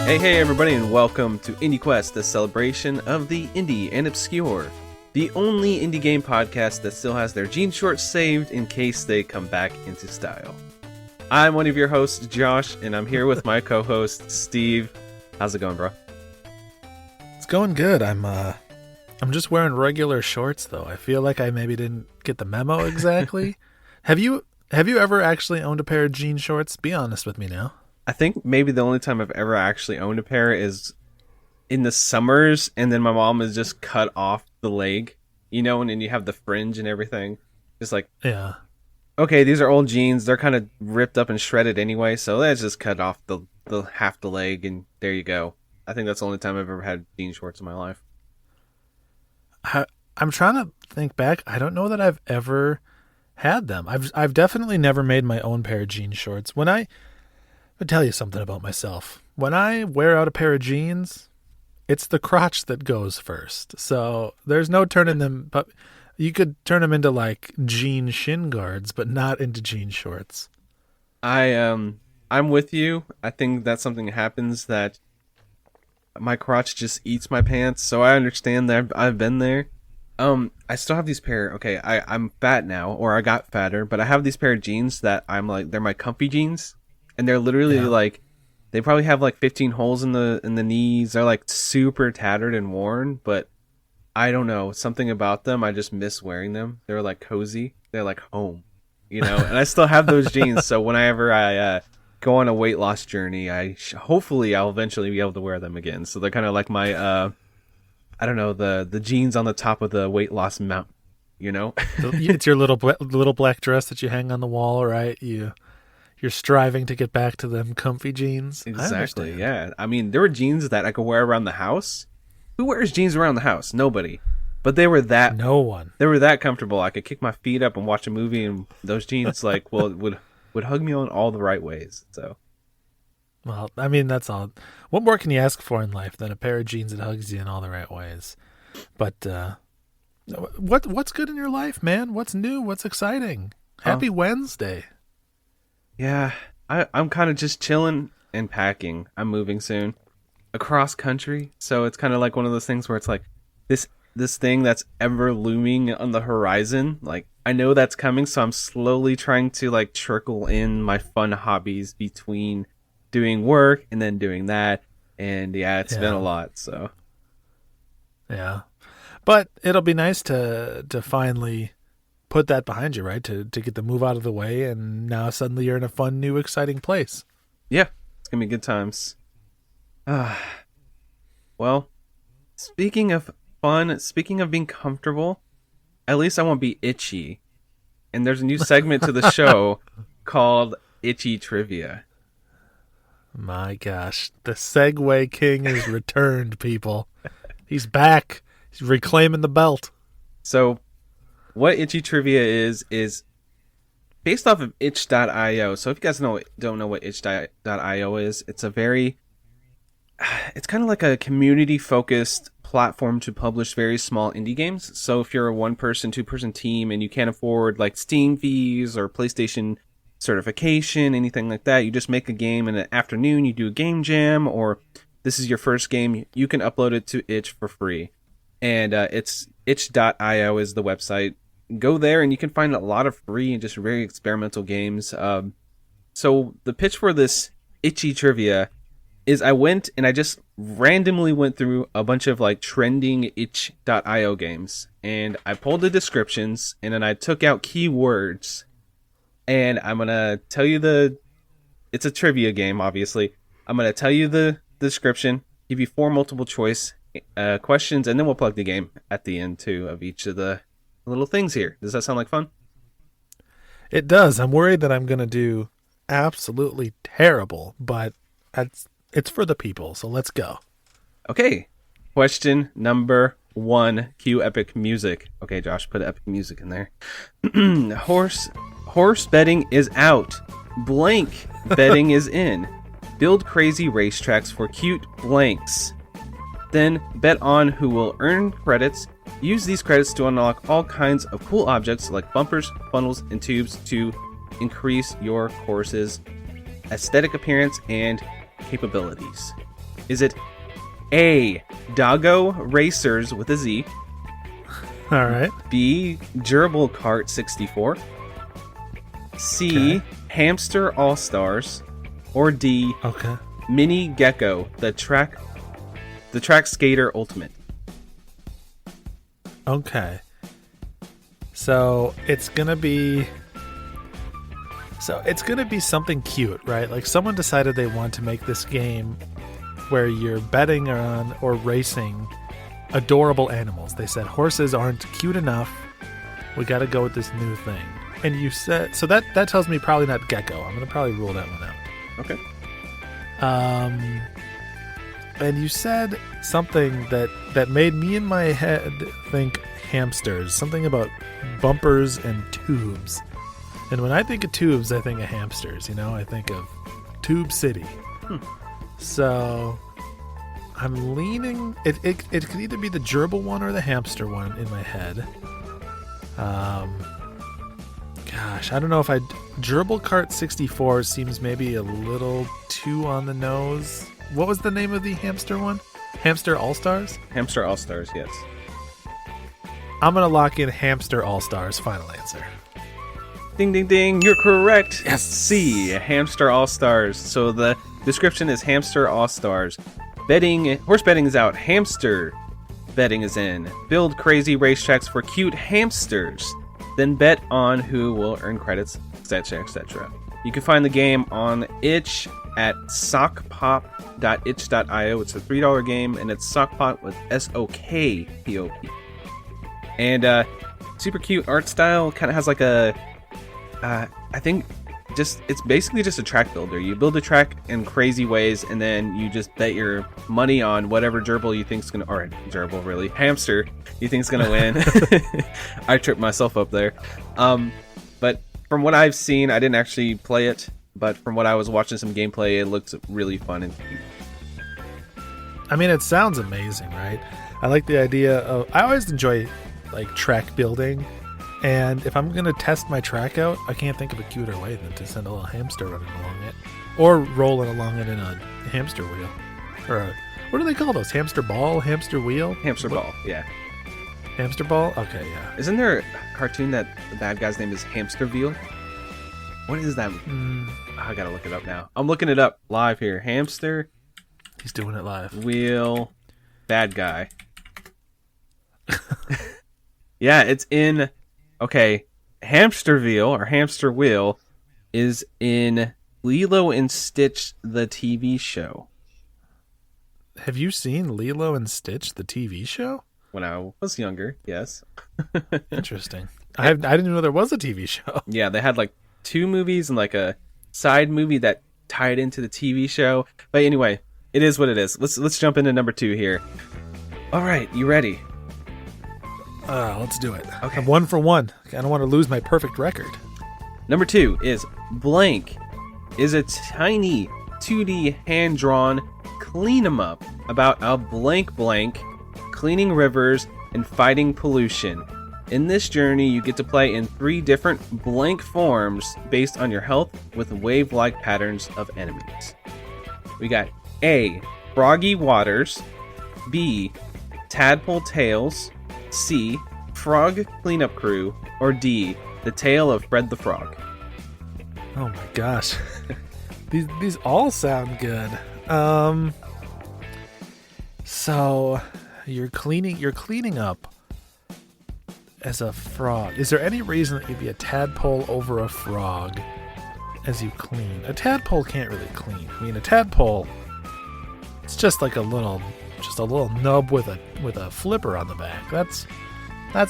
Hey everybody, and welcome to IndieQuest, the celebration of the indie and obscure. The only indie game podcast that still has their jean shorts saved in case they come back into style. I'm one of your hosts, Josh, and I'm here with my co-host, Steve. How's it going, bro? It's going good. I'm just wearing regular shorts, though. I feel like I maybe didn't get the memo exactly. Have you ever actually owned a pair of jean shorts? Be honest with me now. I think maybe the only time I've ever actually owned a pair is in the summers, and then my mom has just cut off the leg, you know, and then you have the fringe and everything. Just like, yeah. Okay, these are old jeans. They're kind of ripped up and shredded anyway, so let's just cut off the half the leg, and there you go. I think that's the only time I've ever had jean shorts in my life. I'm trying to think back. I don't know that I've ever had them. I've definitely never made my own pair of jean shorts. I'll tell you something about myself. When I wear out a pair of jeans, it's the crotch that goes first. So there's no turning them, but you could turn them into like jean shin guards, but not into jean shorts. I'm with you. I think that's something that happens, that my crotch just eats my pants. So I understand that I've been there. I still have these pair. Okay, I'm fat now, or I got fatter, but I have these pair of jeans that I'm like, they're my comfy jeans. And they're literally like, they probably have like 15 holes in the knees. They're like super tattered and worn, but I don't know, something about them. I just miss wearing them. They're like cozy. They're like home, you know. And I still have those jeans. So whenever I go on a weight loss journey, hopefully I'll eventually be able to wear them again. So they're kind of like my I don't know, the jeans on the top of the weight loss mountain, you know. It's your little black dress that you hang on the wall, right? You're striving to get back to them comfy jeans. Exactly, yeah. I mean, there were jeans that I could wear around the house. Who wears jeans around the house? Nobody. But they were that... No one. They were that comfortable. I could kick my feet up and watch a movie, and those jeans, like, well, would hug me on all the right ways, so... Well, I mean, that's all. What more can you ask for in life than a pair of jeans that hugs you in all the right ways? But, what's good in your life, man? What's new? What's exciting? Happy Wednesday. Yeah, I'm kind of just chilling and packing. I'm moving soon across country, so it's kind of like one of those things where it's like this thing that's ever looming on the horizon. Like, I know that's coming, so I'm slowly trying to like trickle in my fun hobbies between doing work and then doing that. And yeah, it's been a lot. So yeah, but it'll be nice to finally put that behind you, right? To get the move out of the way, and now suddenly you're in a fun, new, exciting place. Yeah, it's gonna be good times. Well, speaking of fun, speaking of being comfortable, at least I won't be itchy. And there's a new segment to the show called Itchy Trivia. My gosh, the Segway King has returned, people. He's back. He's reclaiming the belt. So, what Itchy Trivia is based off of itch.io. So if you guys don't know what itch.io is, it's kind of like a community-focused platform to publish very small indie games. So if you're a one-person, two-person team and you can't afford like Steam fees or PlayStation certification, anything like that, you just make a game in an afternoon, you do a game jam, or this is your first game, you can upload it to itch for free. And it's itch.io is the website. Go there and you can find a lot of free and just very experimental games. So the pitch for this Itchy Trivia is I went and I just randomly went through a bunch of like trending itch.io games, and I pulled the descriptions and then I took out keywords, and I'm going to tell you it's a trivia game, obviously. I'm going to tell you the description, give you 4 multiple choice questions, and then we'll plug the game at the end too of each of the little things here. Does that sound like fun? It does. I'm worried that I'm going to do absolutely terrible, but it's for the people, so let's go. Okay. Question number 1. Cue epic music. Okay, Josh, put epic music in there. Horse betting is out. Blank betting is in. Build crazy racetracks for cute blanks. Then bet on who will earn credits. Use these credits to unlock all kinds of cool objects like bumpers, funnels, and tubes to increase your course's aesthetic appearance and capabilities. Is it A, Doggo Racers with a Z? All right. B, Gerbil Kart 64? C, Okay. Hamster All-Stars? Or D, Okay. Mini Gecko, the track skater ultimate? Okay. So it's gonna be something cute, right? Like someone decided they want to make this game where you're betting on or racing adorable animals. They said horses aren't cute enough. We got to go with this new thing. And you said so that tells me probably not gecko. I'm gonna probably rule that one out. Okay. And you said something that made me in my head think hamsters. Something about bumpers and tubes. And when I think of tubes, I think of hamsters. You know, I think of Tube City. So I'm leaning. It could either be the gerbil one or the hamster one in my head. Gosh, I don't know if Gerbil Kart 64 seems maybe a little too on the nose. What was the name of the hamster one? Hamster All-Stars? Hamster All-Stars, yes. I'm going to lock in Hamster All-Stars. Final answer. Ding, ding, ding. You're correct. Yes. C, Hamster All-Stars. So the description is Hamster All-Stars. Horse betting is out. Hamster betting is in. Build crazy racetracks for cute hamsters. Then bet on who will earn credits, etc., etc. You can find the game on itch at sockpop.itch.io. It's a $3 game, and it's Sockpop with SOKPOP. And super cute art style. Kind of has like a, I think, it's basically just a track builder. You build a track in crazy ways, and then you just bet your money on whatever gerbil you think's gonna, or gerbil really, hamster you think's gonna win. I tripped myself up there. But from what I've seen, I didn't actually play it, but from what I was watching some gameplay, it looks really fun and cute. I mean, it sounds amazing, right? I like the idea of. I always enjoy like track building. And if I'm going to test my track out, I can't think of a cuter way than to send a little hamster running along it. Or rolling along it in a hamster wheel. Or what do they call those? Hamster ball? Hamster wheel? Hamster ball, yeah. Hamster ball? Okay, yeah. Isn't there a cartoon that the bad guy's name is Hamsterville? What is that? I gotta look it up now. I'm looking it up live here. Hamster. He's doing it live. Wheel. Bad guy. Yeah, it's in... Okay, Hamsterville, or Hamster Wheel, is in Lilo and Stitch, the TV show. Have you seen Lilo and Stitch, the TV show? When I was younger, yes. Interesting. I didn't know there was a TV show. Yeah, they had like 2 movies and like a side movie that tied into the TV show. But anyway, it is what it is. Let's jump into number 2 here. All right, you ready? Let's do it. Okay. I'm 1 for 1. I don't want to lose my perfect record. Number 2 is Blank is a tiny 2D hand-drawn clean 'em up about a blank cleaning rivers and fighting pollution. In this journey, you get to play in 3 different blank forms based on your health with wave-like patterns of enemies. We got A, Froggy Waters, B, Tadpole Tails, C, Frog Cleanup Crew, or D, The Tale of Fred the Frog. Oh my gosh. These all sound good. So you're cleaning up as a frog. Is there any reason that you'd be a tadpole over a frog as you clean? A tadpole can't really clean. I mean, a tadpole, it's just like a little nub with a flipper on the back. That's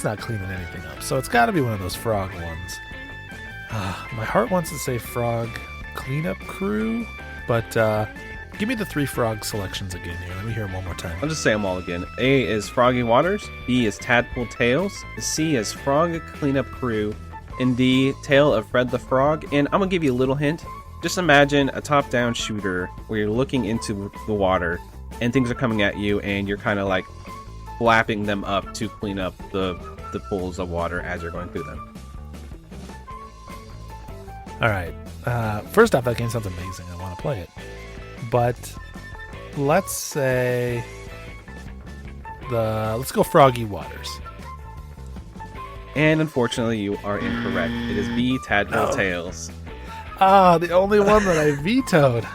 not cleaning anything up. So it's got to be one of those frog ones. My heart wants to say Frog Cleanup Crew, but give me the 3 frog selections again here. Let me hear them one more time. I'll just say them all again. A is Froggy Waters, B is Tadpole Tails, C is Frog Cleanup Crew, and D, Tale of Fred the Frog. And I'm going to give you a little hint. Just imagine a top-down shooter where you're looking into the water and things are coming at you and you're kind of like flapping them up to clean up the pools of water as you're going through them. All right. First off, that game sounds amazing. I want to play it. But let's say let's go Froggy Waters. And unfortunately, you are incorrect. It is B, Tadpole Tales. The only one that I vetoed.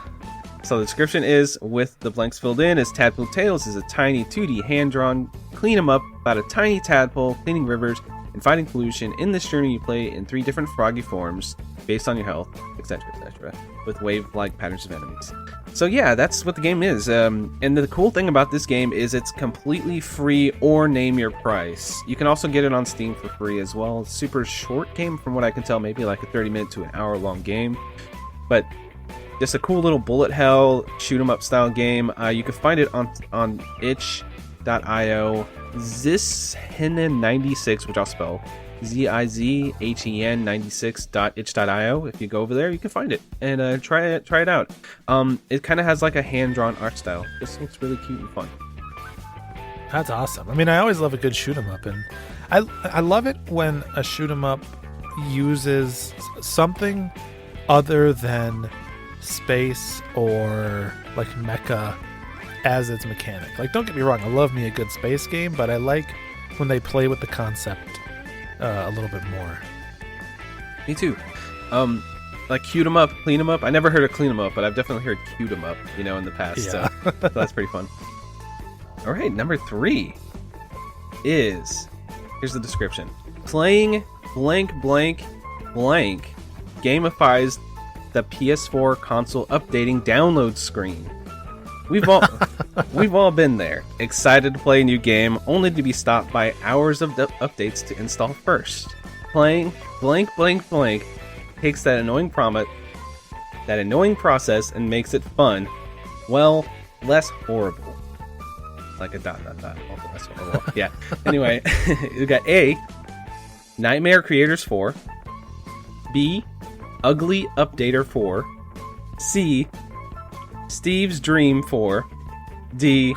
So the description is, with the blanks filled in, is Tadpole Tales is a tiny 2D hand-drawn clean 'em up about a tiny tadpole cleaning rivers and fighting pollution. In this journey, you play in 3 different froggy forms based on your health, etc., etc., with wave-like patterns of enemies. So yeah, that's what the game is. And the cool thing about this game is it's completely free or name your price. You can also get it on Steam for free as well. Super short game from what I can tell, maybe like a 30-minute to an hour-long game. But just a cool little bullet hell shoot 'em up style game. You can find it on itch.io. Zizhen96, which I'll spell Zizhen 96.itch.io. If you go over there, you can find it and try it out. It kind of has like a hand-drawn art style. This looks really cute and fun. That's awesome. I mean, I always love a good shoot 'em up, and I love it when a shoot 'em up uses something other than space or like mecha as its mechanic. Like, don't get me wrong, I love me a good space game, but I like when they play with the concept a little bit more. Me too. Like cute 'em up, clean 'em up. I never heard of clean 'em up, but I've definitely heard cute 'em up, in the past. Yeah. So that's pretty fun. All right, number 3 is, here's the description: playing blank blank blank gamifies the PS4 console updating download screen. We've all been there, excited to play a new game, only to be stopped by hours of updates to install first. Playing blank blank blank takes that annoying process and makes it fun, well, less horrible. Like a dot. Also less horrible. Yeah. Anyway, you got A, Nightmare Creators 4, B, Ugly Updater 4, C, Steve's Dream 4, D,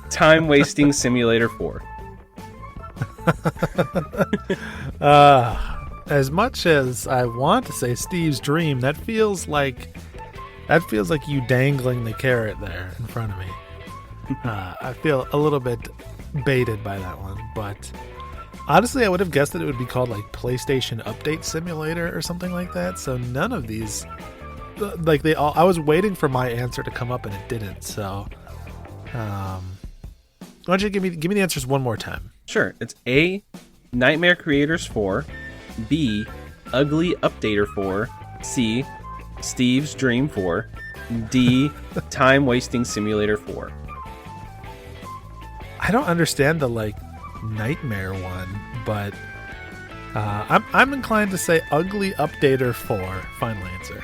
Time Wasting Simulator 4. As much as I want to say Steve's Dream, that feels like you dangling the carrot there in front of me. I feel a little bit baited by that one, but honestly, I would have guessed that it would be called like PlayStation Update Simulator or something like that. So none of these, like I was waiting for my answer to come up and it didn't. So, why don't you give me the answers one more time? Sure. It's A, Nightmare Creators 4, B, Ugly Updater 4, C, Steve's Dream 4, D, Time Wasting Simulator 4. I don't understand the like nightmare one, but I'm inclined to say Ugly Updater 4. Final answer.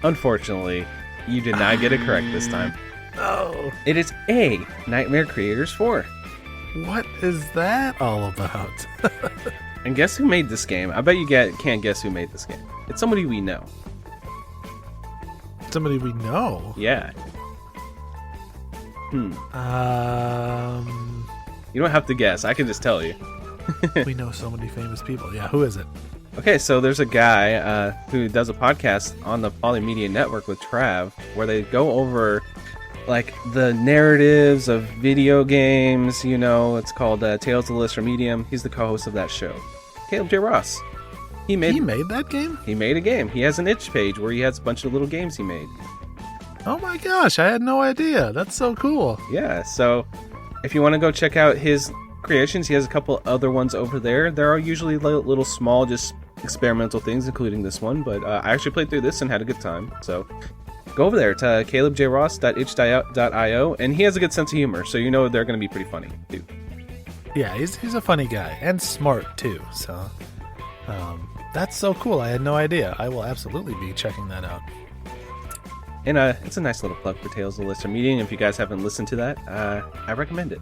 Unfortunately, you did not get it correct this time. Oh, It is A, Nightmare Creators 4. what is that all about? And guess who made this game? I bet you can't guess who made this game. It's somebody we know. Somebody we know. Yeah. Um, You don't have to guess. I can just tell you. we know so many famous people. Yeah, who is it? Okay, so there's a guy who does a podcast on the Polymedia Network with Trav, where they go over like the narratives of video games. It's called Tales of the Lesser Medium. He's the co-host of that show. Caleb J. Ross. He made that game? He made a game. He has an itch page where he has a bunch of little games he made. Oh my gosh, I had no idea. That's so cool. Yeah, so if you want to go check out his creations, he has a couple other ones over there. There are usually little small, just experimental things, including this one, but I actually played through this and had a good time. So go over there to calebjross.itch.io, and he has a good sense of humor, so they're going to be pretty funny too. Yeah, he's a funny guy and smart too. So that's so cool. I had no idea. I will absolutely be checking that out. And it's a nice little plug for Tales of the Lesser Medium. If you guys haven't listened to that, I recommend it.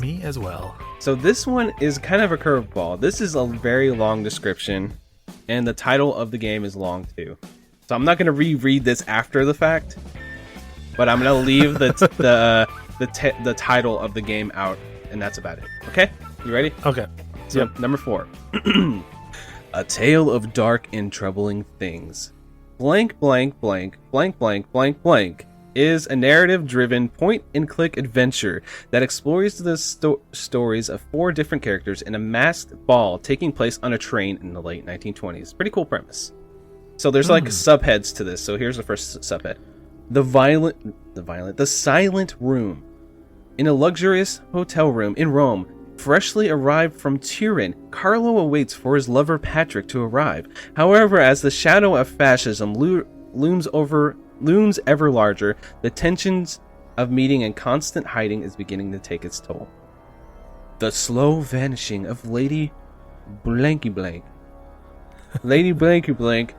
Me as well. So this one is kind of a curveball. This is a very long description, and the title of the game is long too. So I'm not going to reread this after the fact, but I'm going to leave the title of the game out, and that's about it. Okay? You ready? Okay. So, Yep. Number 4. A tale of dark and troubling things. Blank, blank, blank, blank, blank, blank, blank. is a narrative-driven point-and-click adventure that explores the stories of 4 different characters in a masked ball taking place on a train in the late 1920s. Pretty cool premise. So there's like subheads to this. So here's the first subhead. The Silent Room. In a luxurious hotel room in Rome, freshly arrived from Turin, Carlo awaits for his lover Patrick to arrive. However, as the shadow of fascism looms ever larger, the tensions of meeting and constant hiding is beginning to take its toll. The slow vanishing of Lady Blanky Blank. Lady Blanky Blank.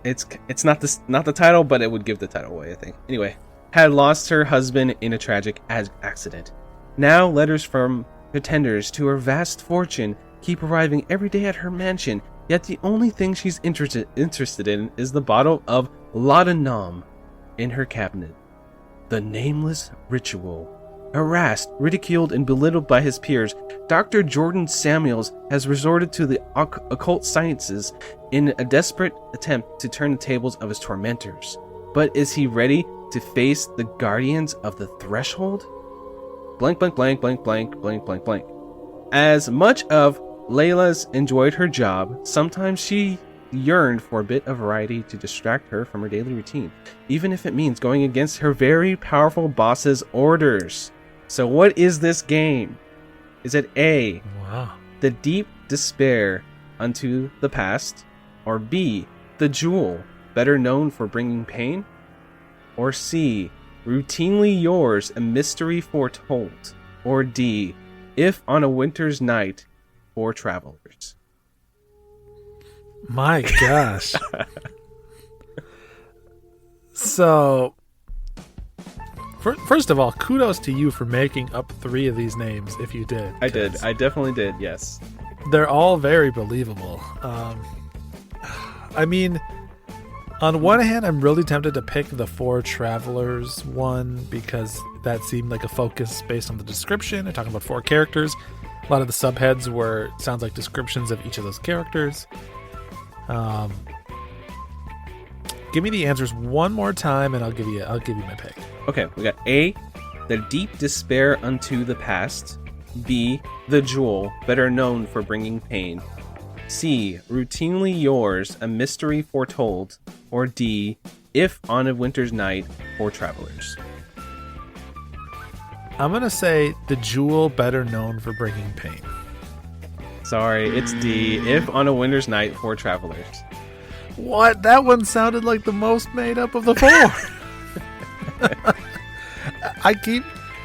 It's not the title, but it would give the title away, I think. Anyway, had lost her husband in a tragic accident. Now letters from pretenders to her vast fortune keep arriving every day at her mansion, yet the only thing she's interested in is the bottle of laudanum in her cabinet. The nameless ritual. Harassed, ridiculed, and belittled by his peers, Dr. Jordan Samuels has resorted to the occult sciences in a desperate attempt to turn the tables of his tormentors. But is he ready to face the guardians of the threshold? Blank, blank, blank, blank, blank, blank, blank, blank. As much of Layla's enjoyed her job, sometimes she yearned for a bit of variety to distract her from her daily routine, even if it means going against her very powerful boss's orders. So what is this game? Is it A, The Deep Despair Unto the Past, or B, The Jewel, better known for bringing pain, or C, Routinely Yours, A Mystery Foretold, or D, If on a Winter's Night for Travelers? My gosh. So, first of all, kudos to you for making up 3 of these names, if you did. I did. I definitely did, yes. They're all very believable. I mean, on one hand, I'm really tempted to pick the 4 Travelers one because that seemed like a focus based on the description. They're talking about 4 characters. A lot of the subheads sounds like descriptions of each of those characters. Give me the answers one more time, and I'll give you my pick. Okay, we got A, The Deep Despair Unto the Past. B, The Jewel, better known for bringing pain. C, Routinely Yours, A Mystery Foretold. Or D, If on a Winter's Night for Travelers. I'm gonna say The Jewel, better known for bringing pain. Sorry, it's D, If on a Winter's Night for Travelers. What? That one sounded like the most made up of the 4.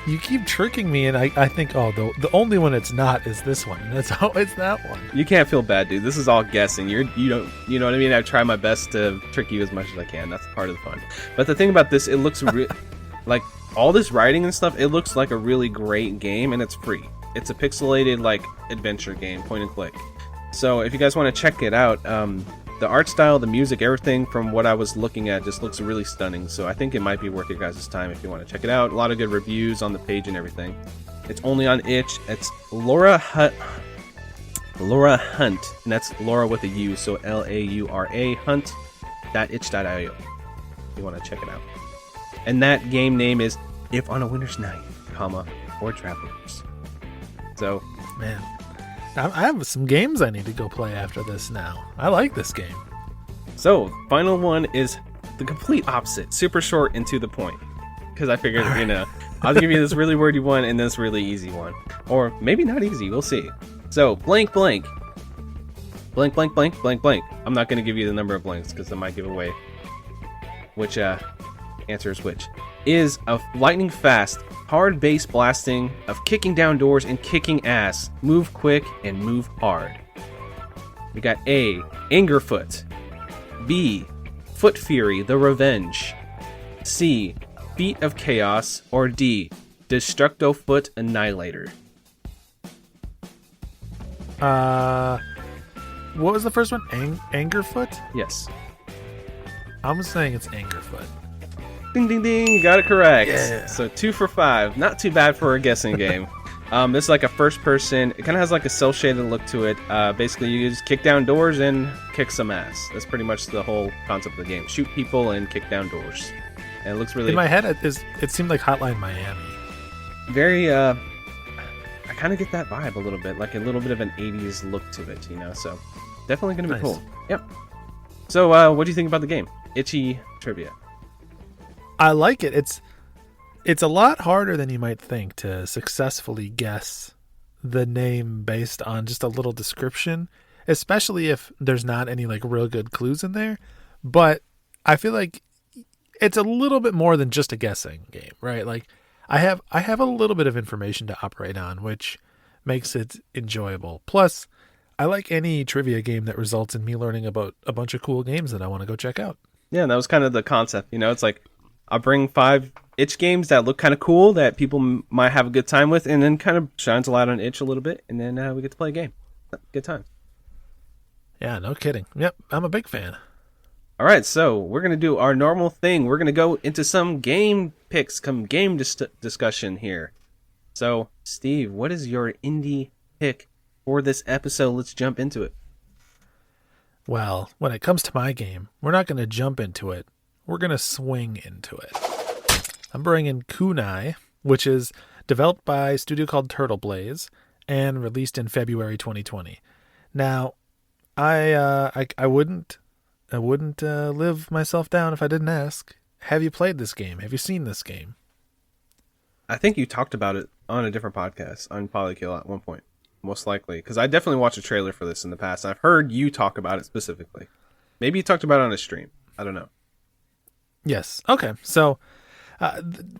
You keep tricking me, and I think, the only one it's not is this one, and it's that one. You can't feel bad, dude. This is all guessing. You know what I mean? I try my best to trick you as much as I can. That's part of the fun. But the thing about this, it looks like all this writing and stuff. It looks like a really great game, and it's free. It's a pixelated adventure game, point and click. So if you guys want to check it out, the art style, the music, everything from what I was looking at just looks really stunning. So I think it might be worth your guys' time if you want to check it out. A lot of good reviews on the page and everything. It's only on itch. It's Laura Hunt, and that's Laura with a U, so Laura Hunt.itch.io. If you want to check it out. And that game name is If on a Winter's Night, for Travelers. So, man, I have some games I need to go play after this now. I like this game. So, final one is the complete opposite. Super short and to the point. Because I figured, I'll give you this really wordy one and this really easy one. Or maybe not easy, we'll see. So, blank, blank. Blank, blank, blank, blank, blank. I'm not going to give you the number of blanks because I might give away which answer is which. Is a lightning fast, hard bass blasting of kicking down doors and kicking ass. Move quick and move hard. We got A, Angerfoot. B, Foot Fury, The Revenge. C, Beat of Chaos. Or D, Destructo Foot Annihilator. What was the first one? Angerfoot? Yes. I'm saying it's Angerfoot. Ding, ding, ding. You got it correct. Yeah. So 2 for 5. Not too bad for a guessing game. This is like a first person. It kind of has like a cel-shaded look to it. Basically, you just kick down doors and kick some ass. That's pretty much the whole concept of the game. Shoot people and kick down doors. And it looks In really my head, it seemed like Hotline Miami. very. I kind of get that vibe a little bit, like a little bit of an '80s look to it, you know. So definitely gonna be Nice. cool. Yep. So what do you think about the game? Itchy trivia. I like it. It's a lot harder than you might think to successfully guess the name based on just a little description, especially if there's not any like real good clues in there. But I feel like it's a little bit more than just a guessing game, right? Like I have a little bit of information to operate on, which makes it enjoyable. Plus, I like any trivia game that results in me learning about a bunch of cool games that I want to go check out. Yeah, and that was kind of the concept. You know, it's like I'll bring 5 itch games that look kind of cool that people might have a good time with, and then kind of shines a light on itch a little bit, and then we get to play a game. Good time. Yeah, no kidding. Yep, I'm a big fan. All right, so we're going to do our normal thing. We're going to go into some game picks, some game discussion here. So, Steve, what is your indie pick for this episode? Let's jump into it. Well, when it comes to my game, we're not going to jump into it. We're going to swing into it. I'm bringing Kunai, which is developed by a studio called Turtle Blaze and released in February 2020. Now, I wouldn't live myself down if I didn't ask. Have you played this game? Have you seen this game? I think you talked about it on a different podcast on Polykill at one point, most likely, because I definitely watched a trailer for this in the past. I've heard you talk about it specifically. Maybe you talked about it on a stream. I don't know. Yes. Okay. So,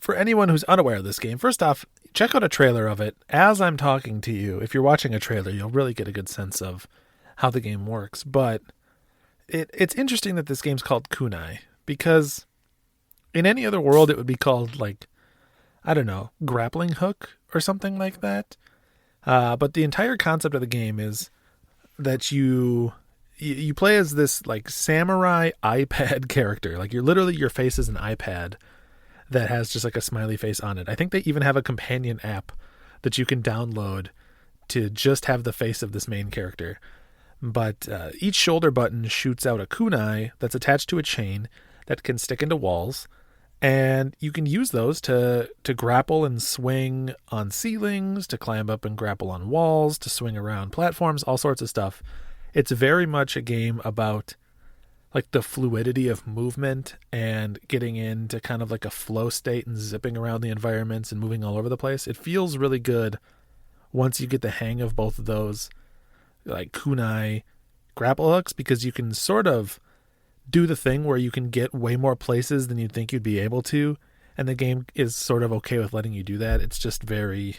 for anyone who's unaware of this game, first off, check out a trailer of it. As I'm talking to you, if you're watching a trailer, you'll really get a good sense of how the game works. But it's interesting that this game's called Kunai, because in any other world, it would be called, like, I don't know, grappling hook or something like that. But the entire concept of the game is that you play as this like samurai iPad character. Like your face is an iPad that has just like a smiley face on it. I think they even have a companion app that you can download to just have the face of this main character. But each shoulder button shoots out a kunai that's attached to a chain that can stick into walls. And you can use those to grapple and swing on ceilings, to climb up and grapple on walls, to swing around platforms, all sorts of stuff. It's very much a game about like the fluidity of movement and getting into kind of like a flow state and zipping around the environments and moving all over the place. It feels really good once you get the hang of both of those like kunai grapple hooks, because you can sort of do the thing where you can get way more places than you'd think you'd be able to, and the game is sort of okay with letting you do that. It's just very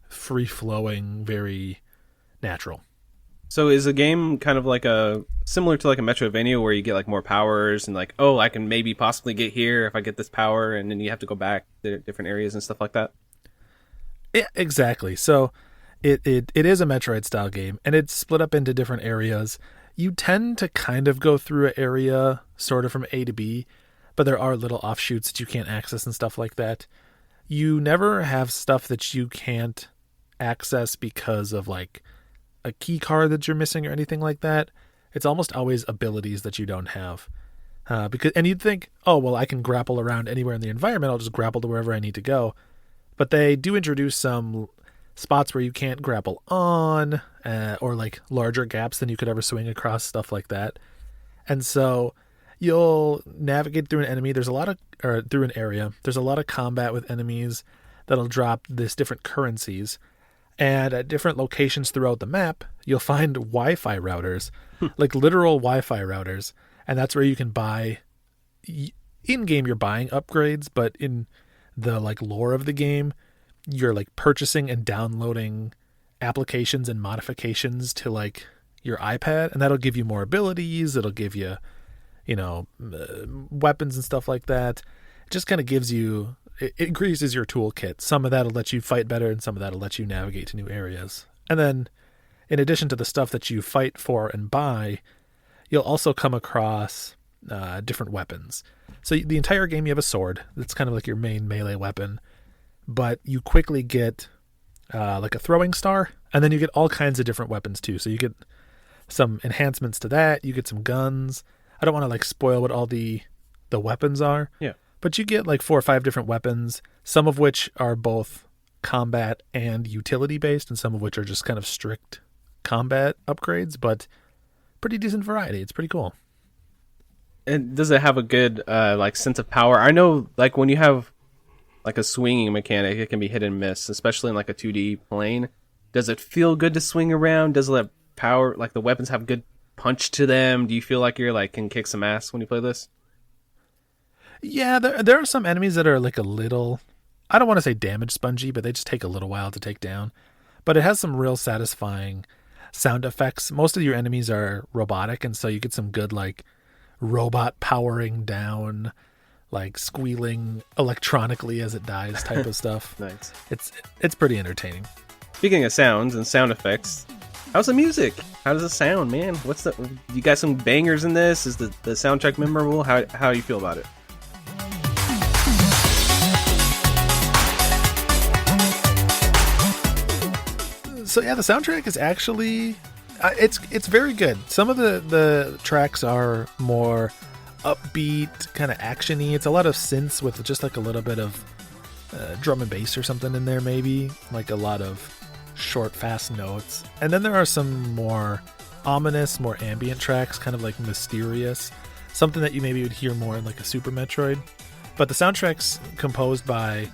free-flowing, very natural. So is the game kind of like similar to like a Metroidvania where you get like more powers and like, oh, I can maybe possibly get here if I get this power, and then you have to go back to different areas and stuff like that? Yeah, exactly. So it is a Metroid style game, and it's split up into different areas. You tend to kind of go through an area sort of from A to B, but there are little offshoots that you can't access and stuff like that. You never have stuff that you can't access because of like a key card that you're missing or anything like that. It's almost always abilities that you don't have. And you'd think, oh, well, I can grapple around anywhere in the environment. I'll just grapple to wherever I need to go. But they do introduce some spots where you can't grapple on, or like larger gaps than you could ever swing across, stuff like that. And so you'll navigate through an enemy. Through an area. There's a lot of combat with enemies that'll drop this different currencies. And at different locations throughout the map, you'll find Wi-Fi routers, like literal Wi-Fi routers. And that's where you can buy, in-game you're buying upgrades, but in the like lore of the game, you're like purchasing and downloading applications and modifications to like your iPad, and that'll give you more abilities. It'll give you, weapons and stuff like that. It just kind of gives you, it increases your toolkit. Some of that'll let you fight better, and some of that'll let you navigate to new areas. And then, in addition to the stuff that you fight for and buy, you'll also come across different weapons. So the entire game, you have a sword. That's kind of like your main melee weapon. But you quickly get like a throwing star, and then you get all kinds of different weapons too. So you get some enhancements to that. You get some guns. I don't want to like spoil what all the weapons are. Yeah. But you get like 4 or 5 different weapons, some of which are both combat and utility based, and some of which are just kind of strict combat upgrades, but pretty decent variety. It's pretty cool. And does it have a good like sense of power? I know like when you have like a swinging mechanic, it can be hit and miss, especially in like a 2D plane. Does it feel good to swing around? Does it have power? Like the weapons have good punch to them? Do you feel like you're like can kick some ass when you play this? Yeah, there are some enemies that are like a little, I don't want to say damage spongy, but they just take a little while to take down. But it has some real satisfying sound effects. Most of your enemies are robotic, and so you get some good like robot powering down, like squealing electronically as it dies type of stuff. Nice. It's pretty entertaining. Speaking of sounds and sound effects, how's the music? How does it sound, man? What's the? You got some bangers in this? Is the soundtrack memorable? How you feel about it? So yeah, the soundtrack is actually it's very good. Some of the tracks are more upbeat, kind of actiony. It's a lot of synths with just like a little bit of drum and bass or something in there, maybe like a lot of short, fast notes. And then there are some more ominous, more ambient tracks, kind of like mysterious, something that you maybe would hear more in like a Super Metroid. But the soundtrack's composed by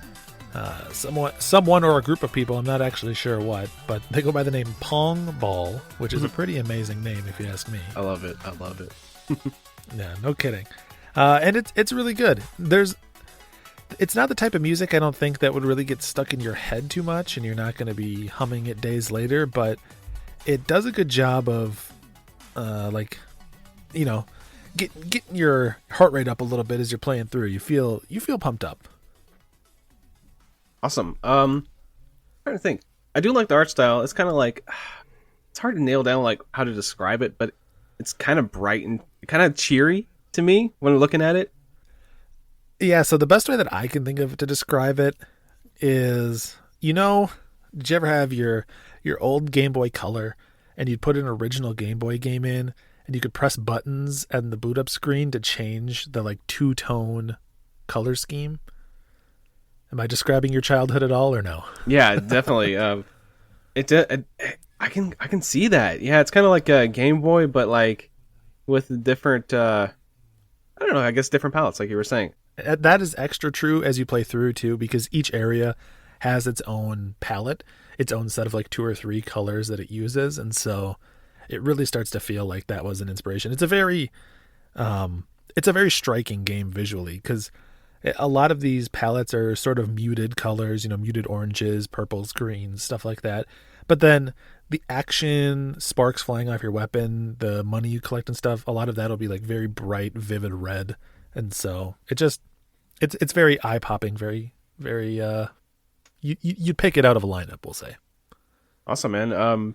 someone or a group of people, I'm not actually sure what, but they go by the name Pong Ball, which is a pretty amazing name if you ask me. I love it. Yeah, no kidding. And it's really good. It's not the type of music I don't think that would really get stuck in your head too much, and you're not going to be humming it days later, but it does a good job of getting your heart rate up a little bit as you're playing through. You feel pumped up. Awesome. I'm trying to think. I do like the art style. It's kind of like it's hard to nail down like how to describe it, but it's kind of bright and kind of cheery to me when looking at it. Yeah, so the best way that I can think of to describe it is, did you ever have your old Game Boy Color and you'd put an original Game Boy game in and you could press buttons and the boot up screen to change the like two-tone color scheme? Am I describing your childhood at all or no? Yeah, definitely. I can see that. Yeah, it's kind of like a Game Boy, but like with different, I don't know, I guess different palettes, like you were saying. That is extra true as you play through too, because each area has its own palette, its own set of like 2 or 3 colors that it uses, and so it really starts to feel like that was an inspiration. It's a very striking game visually, because a lot of these palettes are sort of muted colors, muted oranges, purples, greens, stuff like that. But then the action, sparks flying off your weapon, the money you collect and stuff, a lot of that will be like very bright, vivid red. And so it's very eye-popping, very, very, you'd pick it out of a lineup, we'll say. Awesome, man.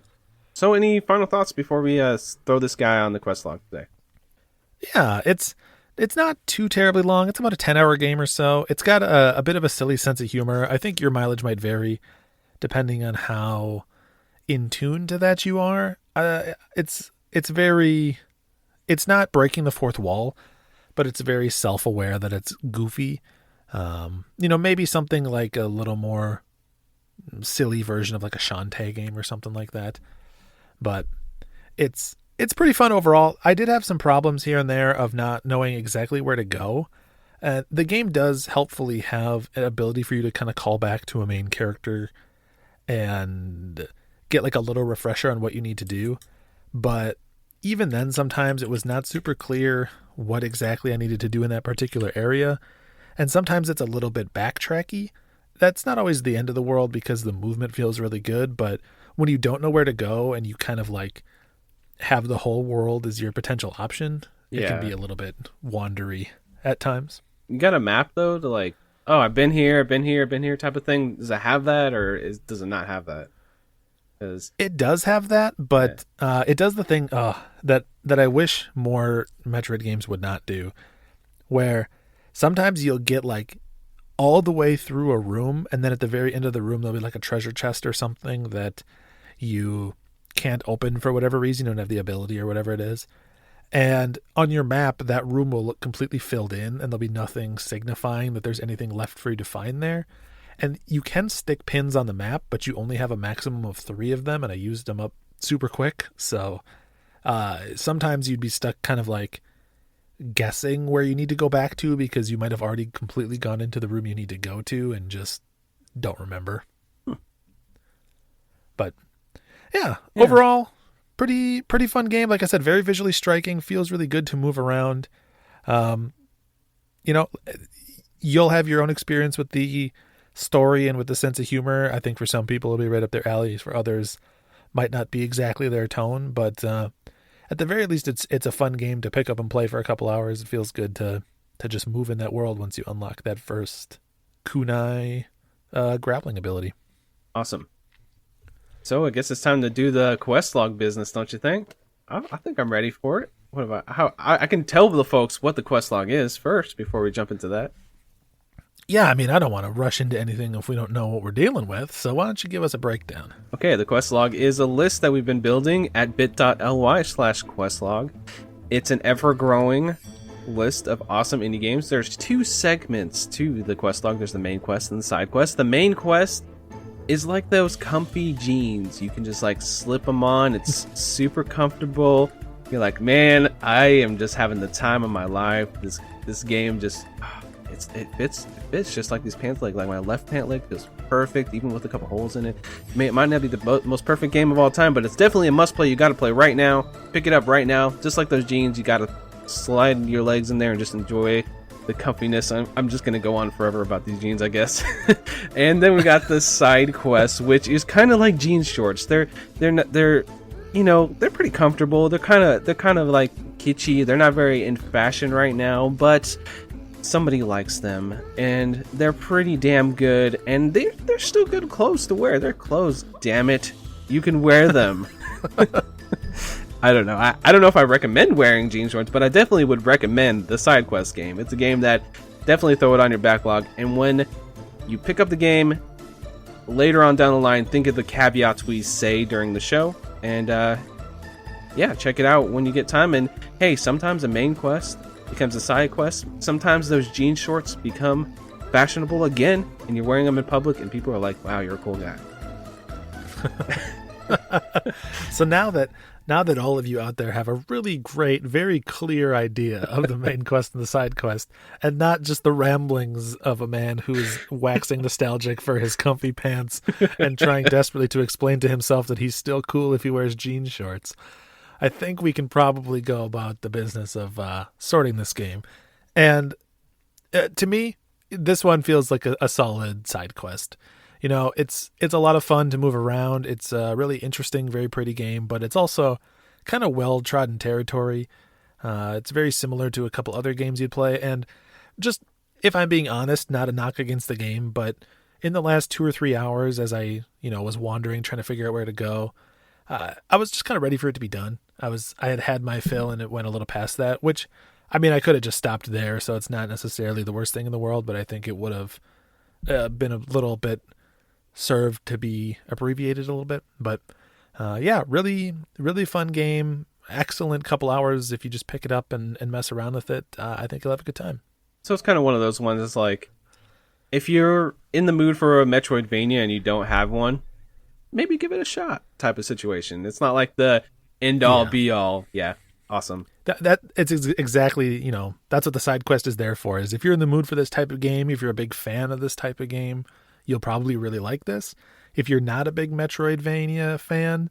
So any final thoughts before we throw this guy on the quest log today? Yeah, it's not too terribly long. It's about a 10-hour game or so. It's got a bit of a silly sense of humor. I think your mileage might vary depending on how in tune to that you are. It's not breaking the fourth wall, but it's very self-aware that it's goofy. Maybe something like a little more silly version of like a Shantae game or something like that. But it's pretty fun overall. I did have some problems here and there of not knowing exactly where to go. The game does helpfully have an ability for you to kind of call back to a main character and get like a little refresher on what you need to do. But even then, sometimes it was not super clear what exactly I needed to do in that particular area. And sometimes it's a little bit backtracky. That's not always the end of the world because the movement feels really good. But when you don't know where to go and you kind of like have the whole world as your potential option, it can be a little bit wandery at times. You got a map though to like, oh, I've been here type of thing. Does it have that or does it not have that? It does have that, but it does the thing that I wish more Metroid games would not do, where sometimes you'll get like all the way through a room, and then at the very end of the room there'll be like a treasure chest or something that you can't open for whatever reason. You don't have the ability or whatever it is. And on your map, that room will look completely filled in, and there'll be nothing signifying that there's anything left for you to find there. And you can stick pins on the map, but you only have a maximum of 3 of them, and I used them up super quick. So sometimes you'd be stuck kind of like guessing where you need to go back to because you might have already completely gone into the room you need to go to and just don't remember. But yeah, overall, pretty fun game. Like I said, very visually striking, feels really good to move around. You'll have your own experience with the story and with the sense of humor. I think for some people it'll be right up their alleys. For others, might not be exactly their tone. But at the very least, it's a fun game to pick up and play for a couple hours. It feels good to just move in that world once you unlock that first kunai grappling ability. Awesome. So I guess it's time to do the quest log business, don't you think? I think I'm ready for it. What about how I can tell the folks what the quest log is first before we jump into that? Yeah, I mean, I don't want to rush into anything if we don't know what we're dealing with, so why don't you give us a breakdown? Okay, the quest log is a list that we've been building at bit.ly/questlog. It's an ever-growing list of awesome indie games. There's 2 segments to the quest log. There's the main quest and the side quest. The main quest is like those comfy jeans. You can just like slip them on. It's super comfortable. You're like, man, I am just having the time of my life. This game just... It fits just like these pants leg. Like my left pant leg feels perfect, even with a couple holes in it. It might not be the most perfect game of all time, but it's definitely a must play. You got to play right now. Pick it up right now. Just like those jeans, you got to slide your legs in there and just enjoy the comfiness. I'm just gonna go on forever about these jeans, I guess. And then we got the side quest, which is kind of like jean shorts. They're pretty comfortable. They're kind of like kitschy. They're not very in fashion right now, but somebody likes them, and they're pretty damn good, and they're still good clothes to wear. They're clothes, damn it. You can wear them. I don't know. I don't know if I recommend wearing jean shorts, but I definitely would recommend the side quest game. It's a game that definitely throw it on your backlog, and when you pick up the game later on down the line, think of the caveats we say during the show, and check it out when you get time. And hey, sometimes a main quest becomes a side quest. Sometimes those jean shorts become fashionable again, and you're wearing them in public, and people are like, "Wow, you're a cool guy." So now that all of you out there have a really great, very clear idea of the main quest and the side quest, and not just the ramblings of a man who's waxing nostalgic for his comfy pants and trying desperately to explain to himself that he's still cool if he wears jean shorts, I think we can probably go about the business of sorting this game. And to me, this one feels like a solid side quest. You know, it's a lot of fun to move around. It's a really interesting, very pretty game, but it's also kind of well-trodden territory. It's very similar to a couple other games you'd play. And just, if I'm being honest, not a knock against the game, but in the last 2 or 3 hours as I was wandering, trying to figure out where to go, I was just kind of ready for it to be done. I had my fill, and it went a little past that, which, I mean, I could have just stopped there, so it's not necessarily the worst thing in the world, but I think it would have been a little bit served to be abbreviated a little bit. But really, really fun game. Excellent couple hours if you just pick it up and mess around with it. I think you'll have a good time. So it's kind of one of those ones. It's like, if you're in the mood for a Metroidvania and you don't have one, maybe give it a shot type of situation. It's not like the end all be all. Yeah. Awesome. That it's exactly, that's what the side quest is there for, is if you're in the mood for this type of game, if you're a big fan of this type of game, you'll probably really like this. If you're not a big Metroidvania fan,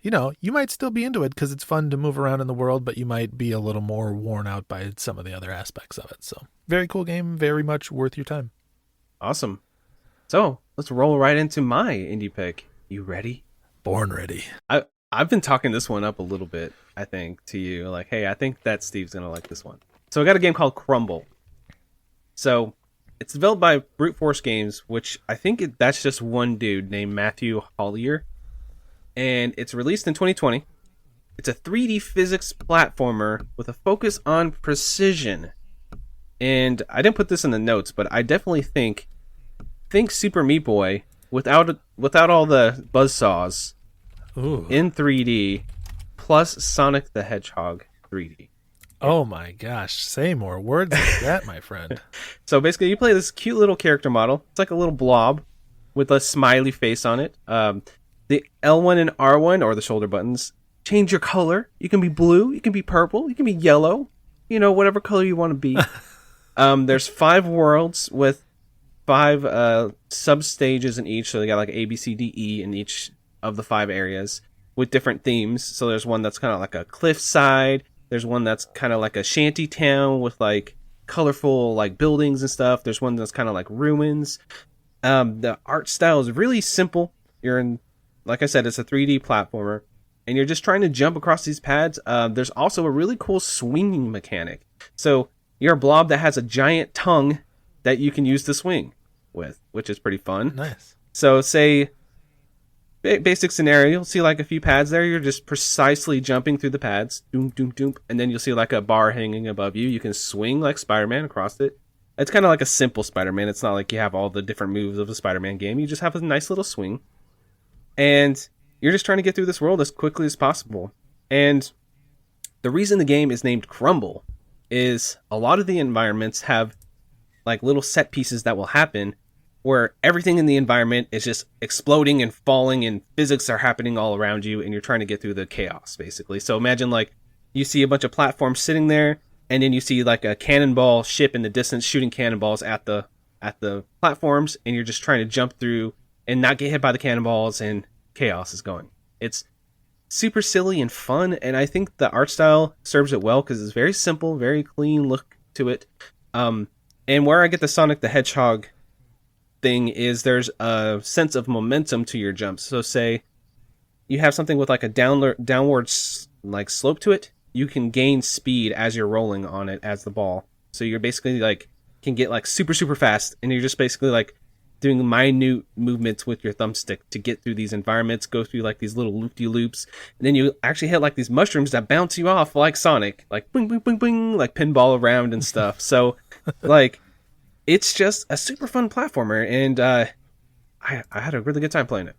you might still be into it because it's fun to move around in the world, but you might be a little more worn out by some of the other aspects of it. So very cool game, very much worth your time. Awesome. So let's roll right into my indie pick. You ready? Born ready. I've been talking this one up a little bit, I think, to you. Like, hey, I think that Steve's going to like this one. So I got a game called Crumble. So it's developed by Brute Force Games, which I think that's just one dude named Matthew Hollier. And it's released in 2020. It's a 3D physics platformer with a focus on precision. And I didn't put this in the notes, but I definitely think Super Meat Boy without all the buzzsaws. Ooh. In 3D, plus Sonic the Hedgehog. 3D. Oh my gosh, say more words like that, my friend. So basically, you play this cute little character model. It's like a little blob with a smiley face on it. The L1 and R1, or the shoulder buttons, change your color. You can be blue, you can be purple, you can be yellow. Whatever color you want to be. There's 5 worlds with 5 sub stages in each. So they got like A, B, C, D, E in each of the 5 areas with different themes. So there's one that's kind of like a cliffside. There's one that's kind of like a shanty town with like colorful like buildings and stuff. There's one that's kind of like ruins. The art style is really simple. Like I said, it's a 3D platformer, and you're just trying to jump across these pads. There's also a really cool swinging mechanic. So you're a blob that has a giant tongue that you can use to swing with, which is pretty fun. Nice. So say, basic scenario, you'll see like a few pads there. You're just precisely jumping through the pads, doom, doom, doom, and then you'll see like a bar hanging above you. You can swing like Spider-Man across it. It's kind of like a simple Spider-Man. It's not like you have all the different moves of a Spider-Man game. You just have a nice little swing. And you're just trying to get through this world as quickly as possible. And the reason the game is named Crumble is a lot of the environments have like little set pieces that will happen where everything in the environment is just exploding and falling and physics are happening all around you and you're trying to get through the chaos, basically. So imagine like you see a bunch of platforms sitting there and then you see like a cannonball ship in the distance shooting cannonballs at the platforms, and you're just trying to jump through and not get hit by the cannonballs, and chaos is going. It's super silly and fun, and I think the art style serves it well because it's very simple, very clean look to it. And where I get the Sonic the Hedgehog thing is there's a sense of momentum to your jumps. So say you have something with like a downward like slope to it, you can gain speed as you're rolling on it as the ball. So you're basically like can get like super, super fast, and you're just basically like doing minute movements with your thumbstick to get through these environments, go through like these little loop-de-loops, and then you actually hit like these mushrooms that bounce you off like Sonic, like bing, bing, bing, bing, like pinball around and stuff. So like it's just a super fun platformer, and I had a really good time playing it.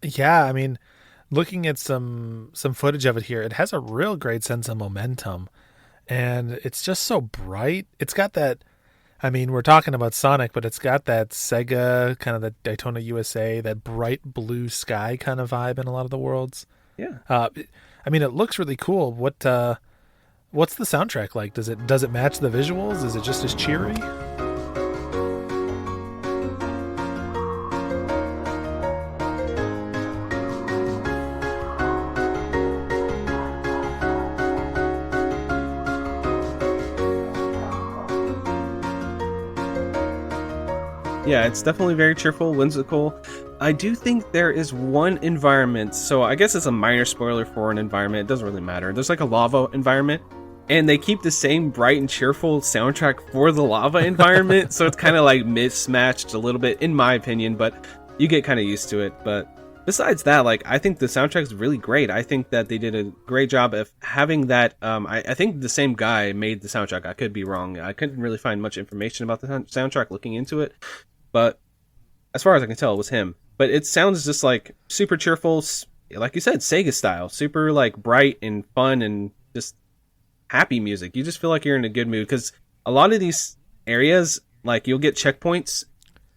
Yeah, I mean, looking at some footage of it here, it has a real great sense of momentum, and it's just so bright. It's got that, I mean, we're talking about Sonic, but it's got that Sega, kind of the Daytona USA, that bright blue sky kind of vibe in a lot of the worlds. Yeah. I mean, it looks really cool. What's the soundtrack like? Does it match the visuals? Is it just as cheery? Yeah, it's definitely very cheerful, whimsical. I do think there is one environment, so I guess it's a minor spoiler for an environment. It doesn't really matter. There's like a lava environment, and they keep the same bright and cheerful soundtrack for the lava environment, so it's kind of like mismatched a little bit, in my opinion, but you get kind of used to it. But besides that, like, I think the soundtrack is really great. I think that they did a great job of having that. I think the same guy made the soundtrack. I could be wrong. I couldn't really find much information about the soundtrack looking into it. But as far as I can tell, it was him. But it sounds just like super cheerful, like you said, Sega style, super like bright and fun and just happy music. You just feel like you're in a good mood because a lot of these areas, like you'll get checkpoints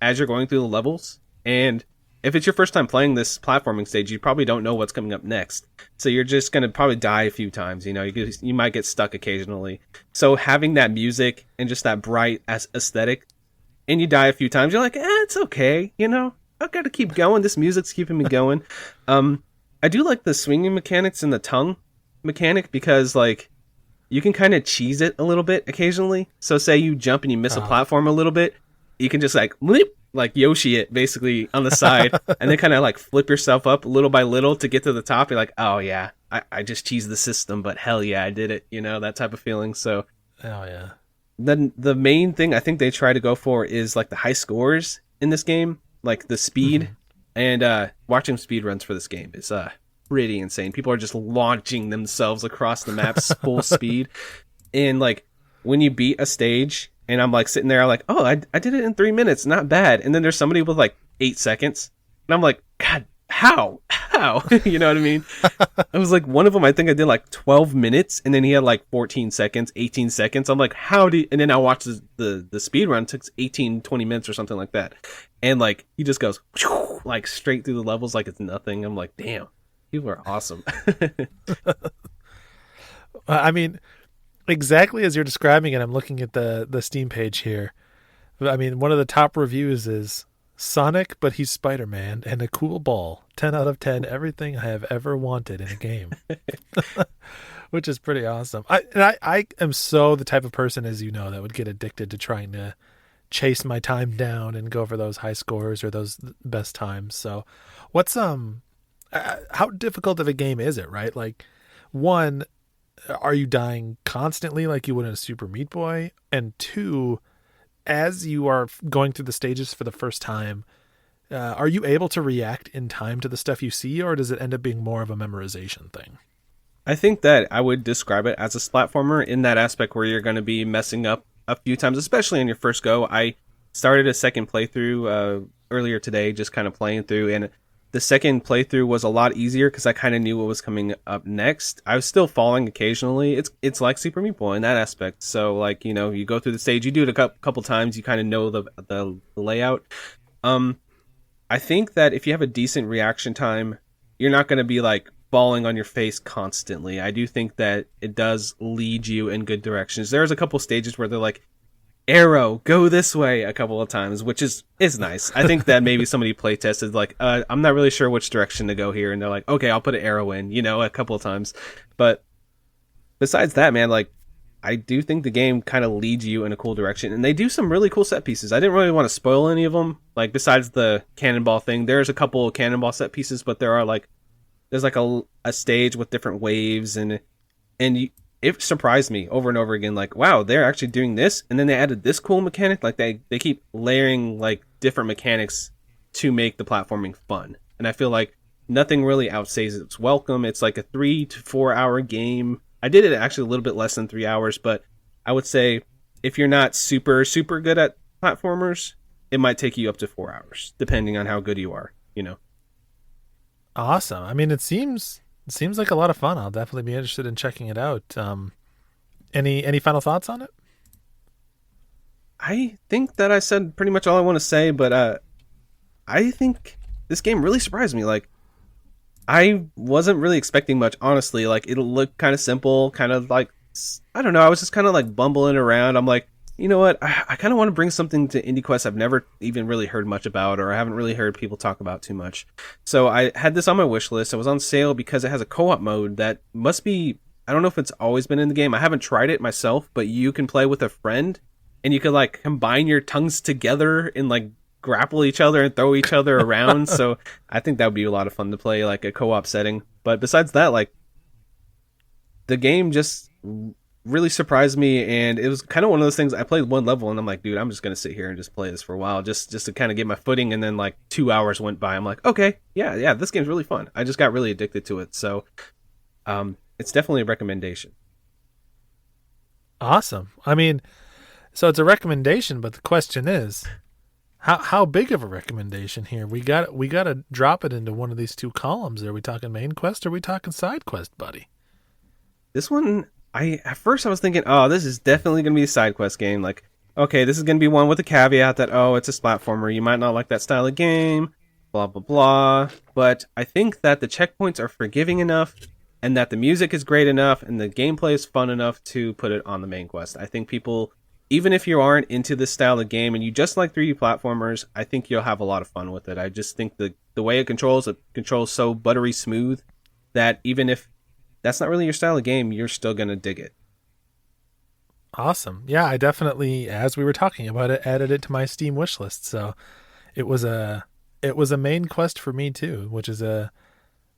as you're going through the levels. And if it's your first time playing this platforming stage, you probably don't know what's coming up next. So you're just going to probably die a few times. You know, you might get stuck occasionally. So having that music and just that bright aesthetic, and you die a few times, you're like, it's okay, you know? I've got to keep going. This music's keeping me going. I do like the swinging mechanics and the tongue mechanic because, like, you can kind of cheese it a little bit occasionally. So say you jump and you miss a platform a little bit, you can just, like, like Yoshi it, basically, on the side, and then kind of, like, flip yourself up little by little to get to the top. You're like, oh, yeah, I just cheesed the system, but hell yeah, I did it, you know, that type of feeling. So, oh, yeah. Then the main thing I think they try to go for is like the high scores in this game, like the speed, and watching speed runs for this game is pretty insane. People are just launching themselves across the maps full speed, and like when you beat a stage, and I'm like sitting there, I'm like, I did it in 3 minutes, not bad. And then there's somebody with like 8 seconds, and I'm like, God, how? You know what I mean? I was like, one of them, I think I did like 12 minutes, and then he had like 14 seconds, 18 seconds. I'm like, how do you... And then I watched the speed run. It took 18, 20 minutes or something like that. And like, he just goes like straight through the levels like it's nothing. I'm like, damn, people are awesome. I mean, exactly as you're describing it, I'm looking at the Steam page here. I mean, one of the top reviews is Sonic, but he's Spider-Man and a cool ball. 10 out of 10, everything I have ever wanted in a game. Which is pretty awesome. I am so the type of person, as you know, that would get addicted to trying to chase my time down and go for those high scores or those best times. So what's how difficult of a game is it, right? Like, one, are you dying constantly like you would in a Super Meat Boy? And two, as you are going through the stages for the first time, are you able to react in time to the stuff you see, or does it end up being more of a memorization thing? I think that I would describe it as a platformer in that aspect where you're going to be messing up a few times, especially in your first go. I started a second playthrough earlier today, just kind of playing through, and the second playthrough was a lot easier because I kind of knew what was coming up next. I was still falling occasionally. It's like Super Meat Boy in that aspect. So like, you know, you go through the stage, you do it a couple times, you kind of know the layout. I think that if you have a decent reaction time, you're not going to be like falling on your face constantly. I do think that it does lead you in good directions. There's a couple stages where they're like, arrow, go this way a couple of times, which is nice. I think that maybe somebody play tested like, I'm not really sure which direction to go here. And they're like, okay, I'll put an arrow in, you know, a couple of times. But besides that, man, like, I do think the game kind of leads you in a cool direction. And they do some really cool set pieces. I didn't really want to spoil any of them. Like, besides the cannonball thing, there's a couple of cannonball set pieces, but there's like a stage with different waves and it surprised me over and over again, like, wow, they're actually doing this, and then they added this cool mechanic. Like, they keep layering, like, different mechanics to make the platforming fun. And I feel like nothing really outstays its welcome. It's like a 3 to 4 hour game. I did it actually a little bit less than 3 hours, but I would say if you're not super, super good at platformers, it might take you up to 4 hours, depending on how good you are, you know? Awesome. I mean, it seems like a lot of fun. I'll definitely be interested in checking it out. Any final thoughts on it? I think that I said pretty much all I want to say, but I think this game really surprised me. Like, I wasn't really expecting much, honestly. Like, it'll look kind of simple, kind of like, I don't know, I was just kind of like bumbling around. I'm like, you know what, I kind of want to bring something to IndieQuest I've never even really heard much about, or I haven't really heard people talk about too much. So I had this on my wish list. It was on sale because it has a co-op mode that must be, I don't know if it's always been in the game. I haven't tried it myself, but you can play with a friend, and you can like combine your tongues together and like grapple each other and throw each other around. So I think that would be a lot of fun to play, like a co-op setting. But besides that, like, the game just really surprised me, and it was kind of one of those things. I played one level and I'm like, dude, I'm just gonna sit here and just play this for a while, just to kind of get my footing. And then like 2 hours went by. I'm like, okay, yeah, this game's really fun. I just got really addicted to it. So it's definitely a recommendation. Awesome. I mean, so it's a recommendation, but the question is, how big of a recommendation here? We got to drop it into one of these two columns. Are we talking main quest or are we talking side quest, buddy? This one, at first I was thinking, oh, this is definitely going to be a side quest game. Like, okay, this is going to be one with a caveat that, oh, it's a platformer. You might not like that style of game, blah, blah, blah. But I think that the checkpoints are forgiving enough, and that the music is great enough, and the gameplay is fun enough to put it on the main quest. I think people, even if you aren't into this style of game and you just like 3D platformers, I think you'll have a lot of fun with it. I just think the way it controls so buttery smooth that even if that's not really your style of game, you're still going to dig it. Awesome. Yeah, I definitely, as we were talking about it, added it to my Steam wish list. So it was a main quest for me too, which is a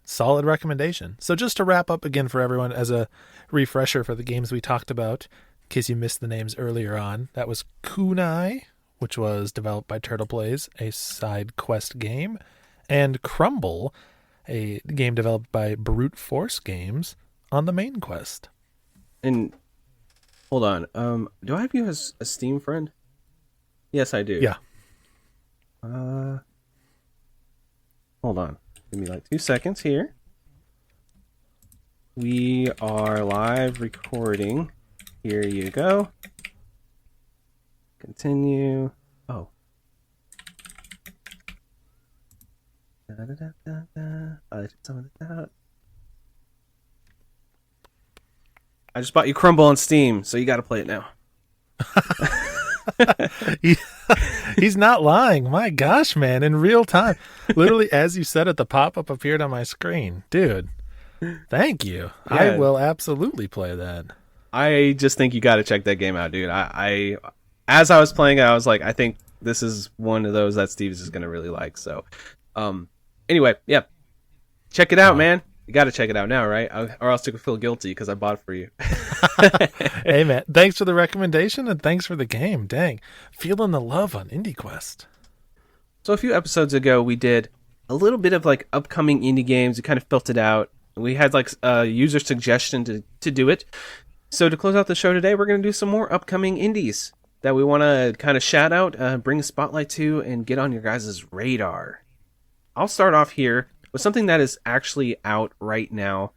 solid recommendation. So just to wrap up again for everyone, as a refresher for the games we talked about, in case you missed the names earlier on, that was Kunai, which was developed by Turtle Plays, a side quest game, and Crumble, a game developed by Brute Force Games, on the main quest. And hold on, do I have you as a Steam friend? Yes, I do. Yeah. Hold on. Give me like 2 seconds here. We are live recording. Here you go. Continue. Oh. I took some of this out. I just bought you Crumble on Steam, so you got to play it now. He's not lying. My gosh, man, in real time. Literally, as you said it, the pop-up appeared on my screen. Dude, thank you. Yeah. I will absolutely play that. I just think you got to check that game out, dude. I as I was playing it, I was like, I think this is one of those that Steve's is going to really like. So, anyway, yeah. Check it out, man. You got to check it out now, right? Or else you could feel guilty because I bought it for you. Hey, man. Thanks for the recommendation and thanks for the game. Dang. Feeling the love on IndieQuest. So a few episodes ago, we did a little bit of like upcoming indie games. We kind of built it out. We had like a user suggestion to do it. So to close out the show today, we're going to do some more upcoming indies that we want to kind of shout out, bring a spotlight to, and get on your guys' radar. I'll start off here with something that is actually out right now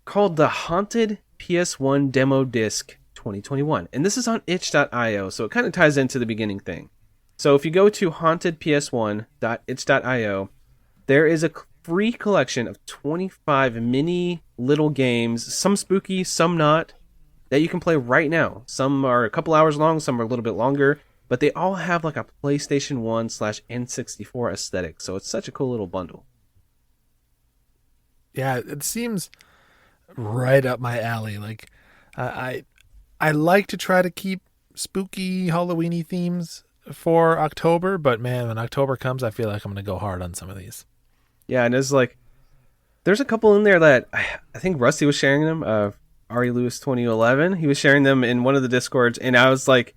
called the Haunted PS1 Demo Disc 2021. And this is on itch.io, so it kind of ties into the beginning thing. So if you go to hauntedps1.itch.io, there is a free collection of 25 mini little games, some spooky, some not, that you can play right now. Some are a couple hours long, some are a little bit longer, but they all have like a PlayStation 1/N64 aesthetic. So it's such a cool little bundle. Yeah, it seems right up my alley. Like, I like to try to keep spooky Halloweeny themes for October, but man, when October comes, I feel like I'm going to go hard on some of these. Yeah, and there's a couple in there that I think Rusty was sharing them. Ari Lewis 2011, he was sharing them in one of the Discords, and I was like,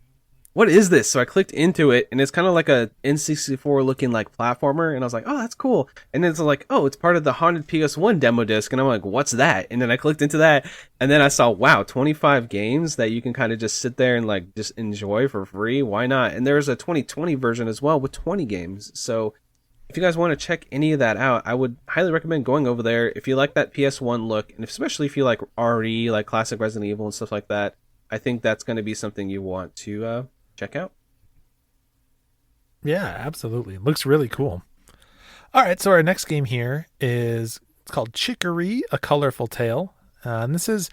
what is this? So I clicked into it, and it's kind of like a N64 looking like platformer, and I was like, oh, that's cool. And then it's like, oh, it's part of the Haunted PS1 demo disc, and I'm like, what's that? And then I clicked into that, and then I saw, wow, 25 games that you can kind of just sit there and like just enjoy for free. Why not? And there's a 2020 version as well with 20 games. So if you guys want to check any of that out, I would highly recommend going over there. If you like that PS1 look, and especially if you like RE, like classic Resident Evil and stuff like that, I think that's going to be something you want to check out. Yeah, absolutely. It looks really cool. All right, so our next game here it's called Chicory, A Colorful Tale. And this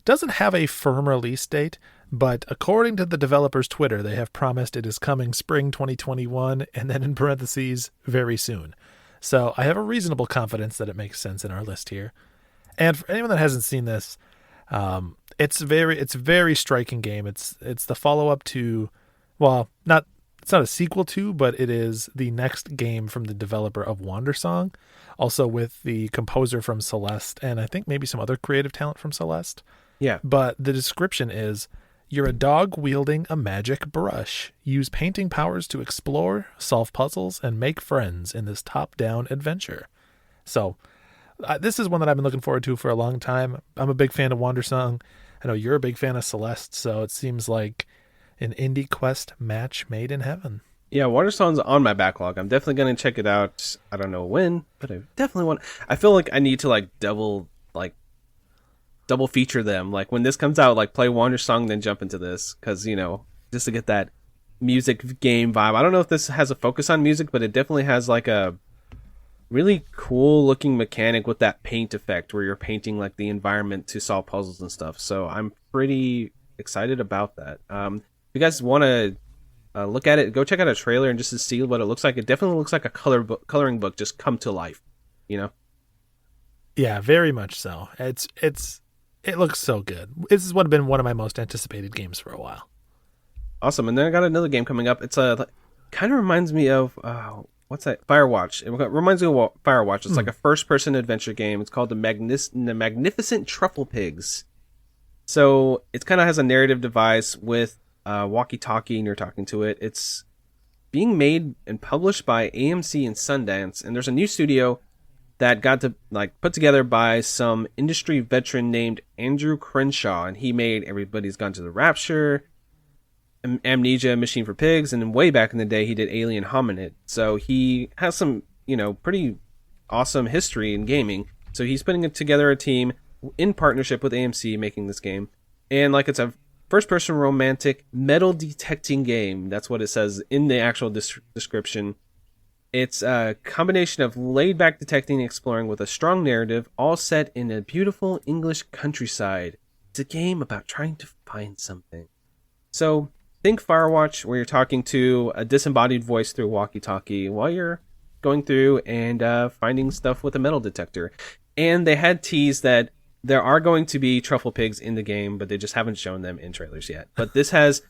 doesn't have a firm release date, but according to the developer's Twitter, they have promised it is coming spring 2021, and then in parentheses, very soon. So I have a reasonable confidence that it makes sense in our list here. And for anyone that hasn't seen this, it's a very striking game. It's the follow-up to, well, it's not a sequel to, but it is the next game from the developer of Wandersong, also with the composer from Celeste, and I think maybe some other creative talent from Celeste. Yeah. But the description is, you're a dog wielding a magic brush. Use painting powers to explore, solve puzzles, and make friends in this top-down adventure. So this is one that I've been looking forward to for a long time. I'm a big fan of Wandersong. I know you're a big fan of Celeste, so it seems like an IndieQuest match made in heaven. Yeah, Wandersong's on my backlog. I'm definitely going to check it out. I don't know when, but I definitely want. I feel like I need to like double feature them. Like when this comes out, like play Wandersong, then jump into this, because just to get that music game vibe. I don't know if this has a focus on music, but it definitely has like a really cool looking mechanic with that paint effect where you're painting like the environment to solve puzzles and stuff. So I'm pretty excited about that. If you guys want to look at it, go check out a trailer and just to see what it looks like. It definitely looks like a coloring book just come to life, Yeah, very much so. It looks so good. This is what has been one of my most anticipated games for a while. Awesome. And then I got another game coming up. It's kind of reminds me of what's that? Firewatch. It reminds me of Firewatch. It's like a first-person adventure game. It's called the Magnificent Truffle Pigs. So it kind of has a narrative device with walkie-talkie, and you're talking to it. It's being made and published by AMC and Sundance, and there's a new studio that got to put together by some industry veteran named Andrew Crenshaw, and he made Everybody's Gone to the Rapture, Amnesia, Machine for Pigs, and then way back in the day he did Alien Hominid. So he has some pretty awesome history in gaming. So he's putting together a team in partnership with AMC making this game. And like it's a first-person romantic metal detecting game. That's what it says in the actual description. It's a combination of laid-back detecting and exploring with a strong narrative, all set in a beautiful English countryside. It's a game about trying to find something. So think Firewatch, where you're talking to a disembodied voice through walkie-talkie while you're going through and finding stuff with a metal detector. And they had teased that there are going to be truffle pigs in the game, but they just haven't shown them in trailers yet. But this has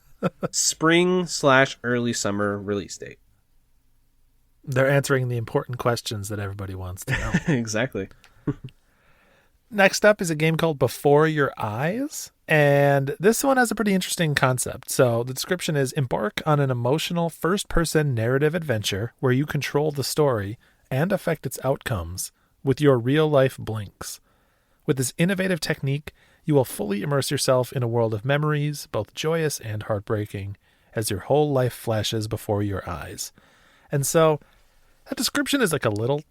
spring/early summer release date. They're answering the important questions that everybody wants to know. Exactly. Next up is a game called Before Your Eyes. And this one has a pretty interesting concept. So the description is: embark on an emotional first-person narrative adventure where you control the story and affect its outcomes with your real-life blinks. With this innovative technique, you will fully immerse yourself in a world of memories, both joyous and heartbreaking, as your whole life flashes before your eyes. And so that description is like a little,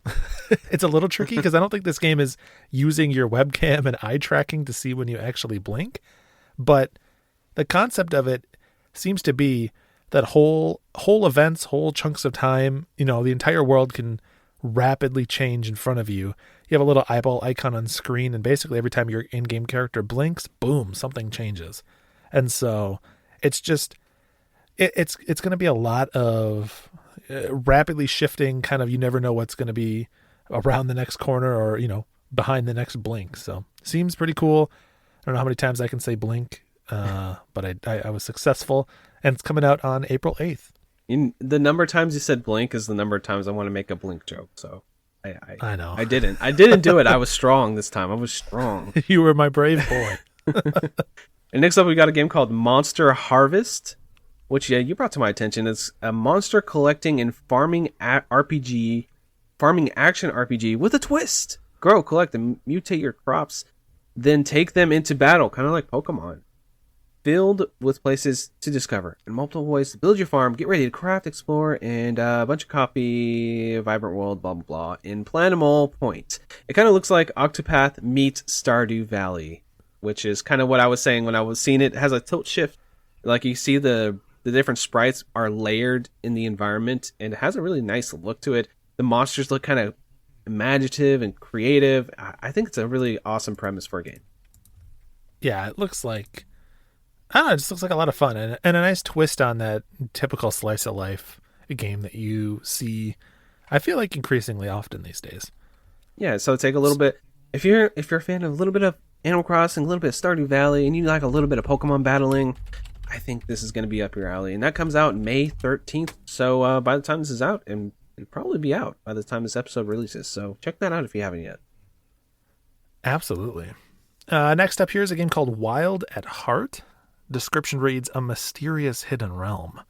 it's a little tricky because I don't think this game is using your webcam and eye tracking to see when you actually blink. But the concept of it seems to be that whole events, whole chunks of time, the entire world can rapidly change in front of you. You have a little eyeball icon on screen, and basically every time your in-game character blinks, boom, something changes. And so it's just, it's going to be a lot of rapidly shifting kind of, you never know what's going to be around the next corner or, behind the next blink. So seems pretty cool. I don't know how many times I can say blink, but I was successful, and it's coming out on April 8th. The number of times you said blink is the number of times I want to make a blink joke. So I know. I didn't do it. I was strong this time. I was strong. You were my brave boy. And next up, we got a game called Monster Harvest, which you brought to my attention. It's a monster collecting and farming action RPG with a twist. Grow, collect, and mutate your crops, then take them into battle, kind of like Pokemon. Filled with places to discover and multiple ways to build your farm, get ready to craft, explore, and a bunch of copy Vibrant World, blah, blah, blah, in Planimal Point. It kind of looks like Octopath meets Stardew Valley, which is kind of what I was saying when I was seeing it. It has a tilt shift. Like you see the different sprites are layered in the environment, and it has a really nice look to it. The monsters look kind of imaginative and creative. I think it's a really awesome premise for a game. Yeah, it looks like, I don't know, it just looks like a lot of fun and a nice twist on that typical slice of life game that you see, I feel like, increasingly often these days. Yeah, so take a little bit, if you're a fan of a little bit of Animal Crossing, a little bit of Stardew Valley, and you like a little bit of Pokemon battling, I think this is going to be up your alley. And that comes out May 13th, so by the time this is out, and it'll probably be out by the time this episode releases, so check that out if you haven't yet. Absolutely. Next up here is a game called Wild at Heart. Description reads: a mysterious hidden realm,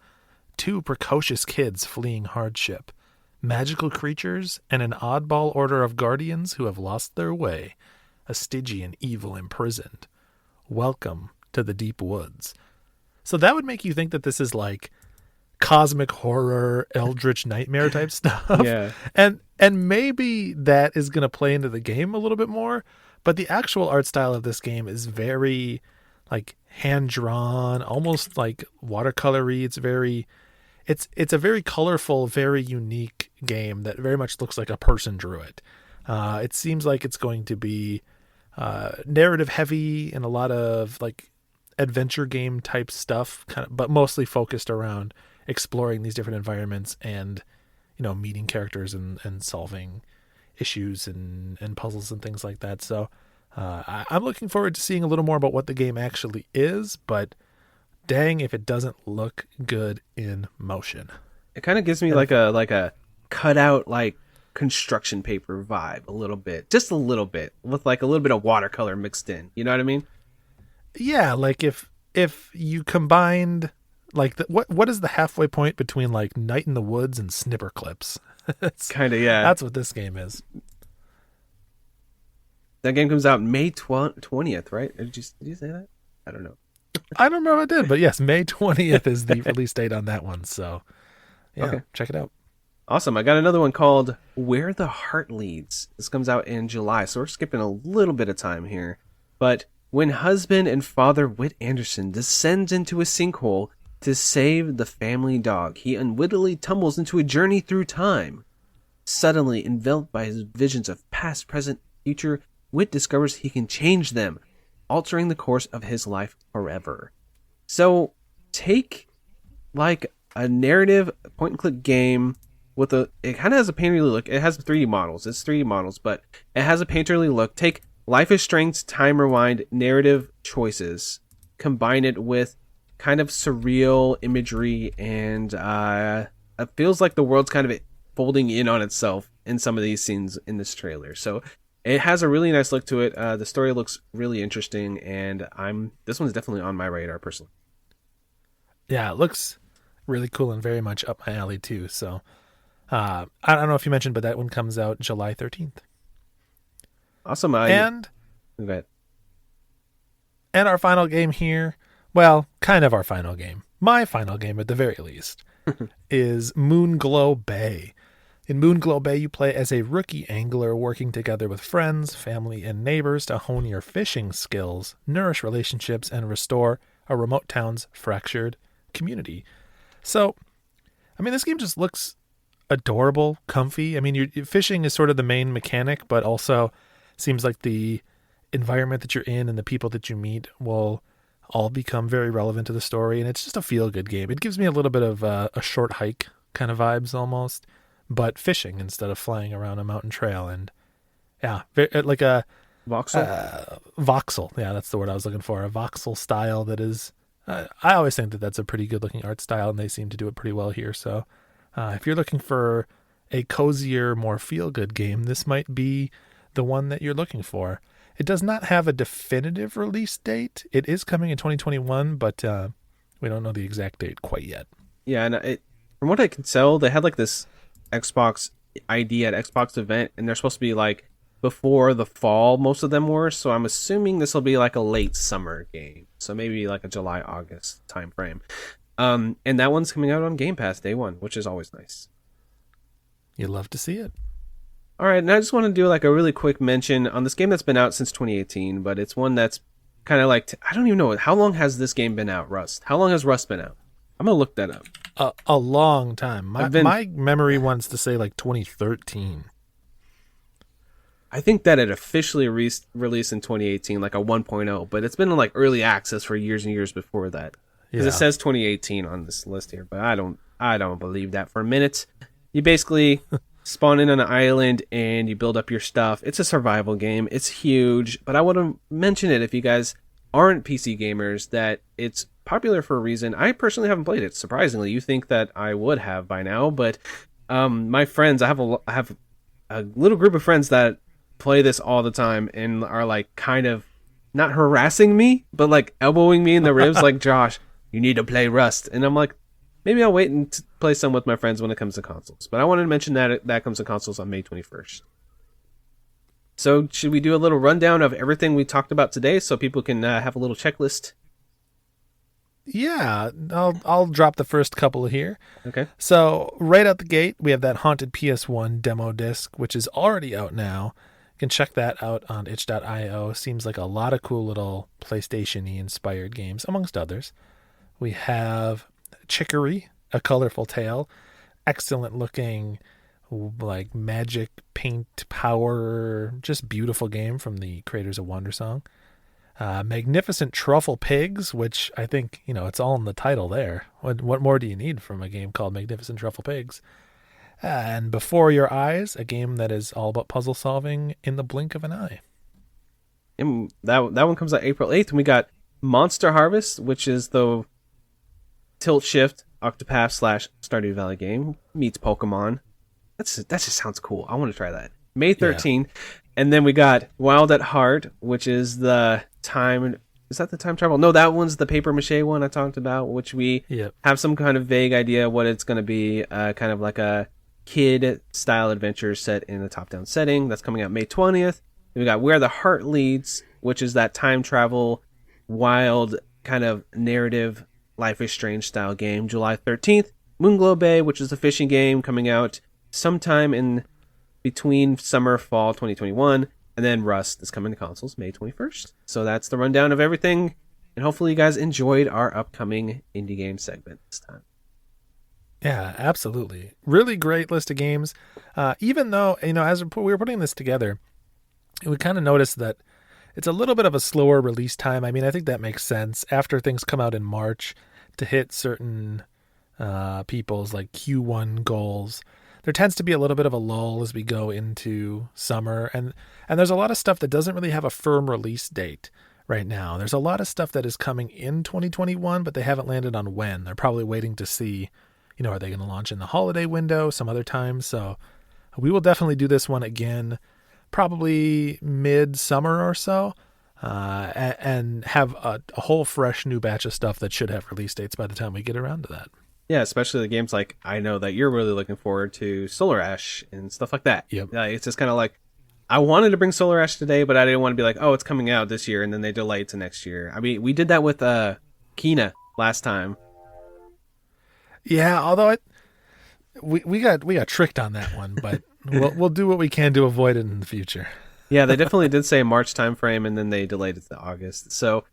2 precocious kids fleeing hardship, magical creatures, and an oddball order of guardians who have lost their way, a Stygian evil imprisoned. Welcome to the deep woods. So that would make you think that this is like cosmic horror, eldritch nightmare type stuff. Yeah. And maybe that is going to play into the game a little bit more, but the actual art style of this game is very like hand-drawn, almost like watercolory. It's a very colorful, very unique game that very much looks like a person drew it. It seems like it's going to be narrative heavy and a lot of like adventure game type stuff, but mostly focused around exploring these different environments and, meeting characters and solving issues and puzzles and things like that. So I'm looking forward to seeing a little more about what the game actually is, but dang if it doesn't look good in motion. It kind of gives me like a cutout like construction paper vibe a little bit, just a little bit, with like a little bit of watercolor mixed in. You know what I mean? Yeah, like if you combined like what is the halfway point between like Night in the Woods and Snipper Clips? Kind of, yeah. That's what this game is. That game comes out May 20th, right? Did you say that? I don't know. I don't know if I did, but yes, May 20th is the release date on that one. So, yeah, okay. Check it out. Awesome. I got another one called Where the Heart Leads. This comes out in July, so we're skipping a little bit of time here. But when husband and father Whit Anderson descends into a sinkhole to save the family dog, he unwittingly tumbles into a journey through time. Suddenly enveloped by his visions of past, present, future, Whit discovers he can change them, altering the course of his life forever. So take like a narrative point and click game with it kind of has a painterly look. It has 3D models. It's 3D models, but it has a painterly look. Take Life is Strange, Time Rewind narrative choices, combine it with kind of surreal imagery, and it feels like the world's kind of folding in on itself in some of these scenes in this trailer. So it has a really nice look to it. The story looks really interesting, and this one's definitely on my radar personally. Yeah, it looks really cool and very much up my alley too. So I don't know if you mentioned, but that one comes out July 13th. Awesome. And okay. And our final game here, well, kind of our final game, my final game at the very least, is Moonglow Bay. In Moonglow Bay, you play as a rookie angler working together with friends, family, and neighbors to hone your fishing skills, nourish relationships, and restore a remote town's fractured community. So, I mean, this game just looks adorable, comfy. I mean, fishing is sort of the main mechanic, but also seems like the environment that you're in and the people that you meet will all become very relevant to the story. And it's just a feel-good game. It gives me a little bit of a short hike kind of vibes almost, but fishing instead of flying around a mountain trail. And yeah, like a voxel. Voxel. Yeah, that's the word I was looking for. A voxel style that is, I always think that that's a pretty good looking art style, and they seem to do it pretty well here. So if you're looking for a cozier, more feel-good game, this might be the one that you're looking for. It does not have a definitive release date. It is coming in 2021, but we don't know the exact date quite yet. Yeah, and from what I can tell, they had like this Xbox ID at Xbox event, and they're supposed to be like before the fall, most of them were. So I'm assuming this will be like a late summer game. So maybe like a July, August time frame. And that one's coming out on Game Pass day one, which is always nice. You'd love to see it. All right, and I just want to do like a really quick mention on this game that's been out since 2018, but it's one that's kind of like, I don't even know, how long has this game been out, Rust? How long has Rust been out? I'm going to look that up. A long time. My memory wants to say like 2013. I think that it officially released in 2018, like a 1.0, but it's been in like early access for years and years before that. Because it says 2018 on this list here, but I don't believe that for a minute. You basically spawn in on an island and you build up your stuff. It's a survival game. It's huge, but I want to mention it if you guys aren't PC gamers, that it's popular for a reason. I personally haven't played it. Surprisingly, you think that I would have by now, but my friends, I have a little group of friends that play this all the time and are like kind of not harassing me, but like elbowing me in the ribs, like, Josh, you need to play Rust. And I'm like, maybe I'll wait and play some with my friends when it comes to consoles. But I wanted to mention that comes to consoles on May 21st. So should we do a little rundown of everything we talked about today so people can have a little checklist? Yeah, I'll drop the first couple here. Okay. So right out the gate, we have that Haunted PS1 demo disc, which is already out now. You can check that out on itch.io. Seems like a lot of cool little PlayStation-y inspired games, amongst others. We have Chicory, A Colorful Tale. Excellent looking, like magic paint power, just beautiful game from the creators of Wondersong. Magnificent Truffle Pigs, which I think, it's all in the title there. What more do you need from a game called Magnificent Truffle Pigs? And Before Your Eyes, a game that is all about puzzle solving in the blink of an eye. And that one comes out April 8th. And we got Monster Harvest, which is the tilt shift Octopath / Stardew Valley game meets Pokemon. That just sounds cool. I want to try that. May 13th. Yeah. And then we got Wild at Heart, which is the time... Is that the time travel? No, that one's the paper mache one I talked about, which we have some kind of vague idea what it's going to be. Kind of like a kid-style adventure set in a top-down setting. That's coming out May 20th. Then we got Where the Heart Leads, which is that time travel, wild kind of narrative, Life is Strange style game, July 13th. Moonglow Bay, which is a fishing game, coming out sometime in between summer, fall 2021, and then Rust is coming to consoles May 21st. So that's the rundown of everything, and hopefully you guys enjoyed our upcoming indie game segment this time. Yeah, absolutely. Really great list of games. Even though, as we were putting this together, we kind of noticed that it's a little bit of a slower release time. I mean, I think that makes sense. After things come out in March, to hit certain people's like Q1 goals, there tends to be a little bit of a lull as we go into summer. And there's a lot of stuff that doesn't really have a firm release date right now. There's a lot of stuff that is coming in 2021, but they haven't landed on when. They're probably waiting to see, are they going to launch in the holiday window some other time? So we will definitely do this one again, probably mid-summer or so, and have a whole fresh new batch of stuff that should have release dates by the time we get around to that. Yeah, especially the games like I know that you're really looking forward to, Solar Ash and stuff like that. Yep. It's just kind of like, I wanted to bring Solar Ash today, but I didn't want to be like, oh, it's coming out this year, and then they delay it to next year. I mean, we did that with Kena last time. Yeah, although we got tricked on that one, but we'll do what we can to avoid it in the future. Yeah, they definitely did say March timeframe, and then they delayed it to August. So,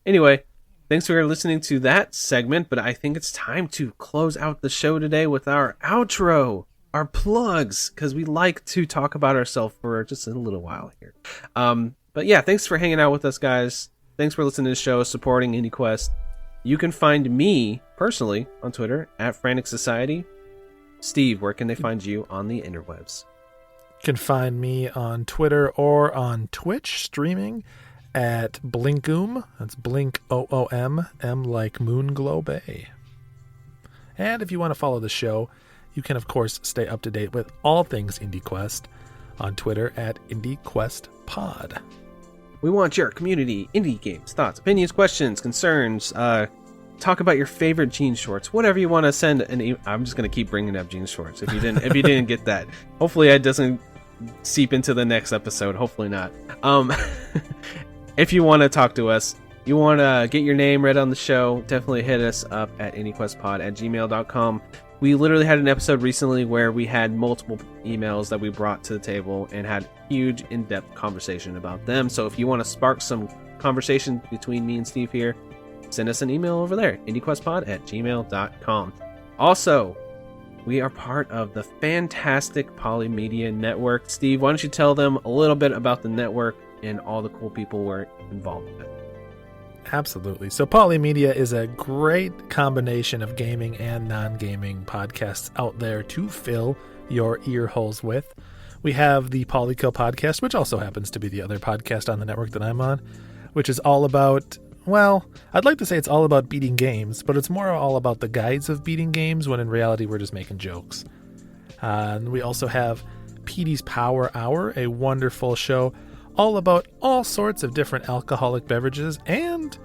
anyway, thanks for listening to that segment, but I think it's time to close out the show today with our outro, our plugs, because we like to talk about ourselves for just a little while here. But yeah, thanks for hanging out with us, guys. Thanks for listening to the show, supporting IndieQuest. You can find me, personally, on Twitter, at Frantic Society. Steve, where can they find you on the interwebs? You can find me on Twitter or on Twitch, streaming at Blinkoom. That's Blink OOM, M like Moonglow Bay. And if you want to follow the show, you can, of course, stay up to date with all things IndieQuest on Twitter at IndieQuestPod. We want your community, indie games, thoughts, opinions, questions, concerns. Talk about your favorite jean shorts, whatever you want to send. I'm just going to keep bringing up jean shorts. If you didn't get that, hopefully it doesn't seep into the next episode. Hopefully not. If you want to talk to us, you want to get your name read on the show, definitely hit us up at IndieQuestPod@gmail.com. We literally had an episode recently where we had multiple emails that we brought to the table and had huge in-depth conversation about them. So if you want to spark some conversation between me and Steve here, send us an email over there, IndieQuestPod@gmail.com. Also, we are part of the fantastic Polymedia Network. Steve, why don't you tell them a little bit about the network and all the cool people we're involved with? Absolutely. So Polymedia is a great combination of gaming and non-gaming podcasts out there to fill your ear holes with. We have the Polykill podcast, which also happens to be the other podcast on the network that I'm on, which is all about, well, I'd like to say it's all about beating games, but it's more all about the guides of beating games, when in reality we're just making jokes. And we also have Petey's Power Hour, a wonderful show all about all sorts of different alcoholic beverages and,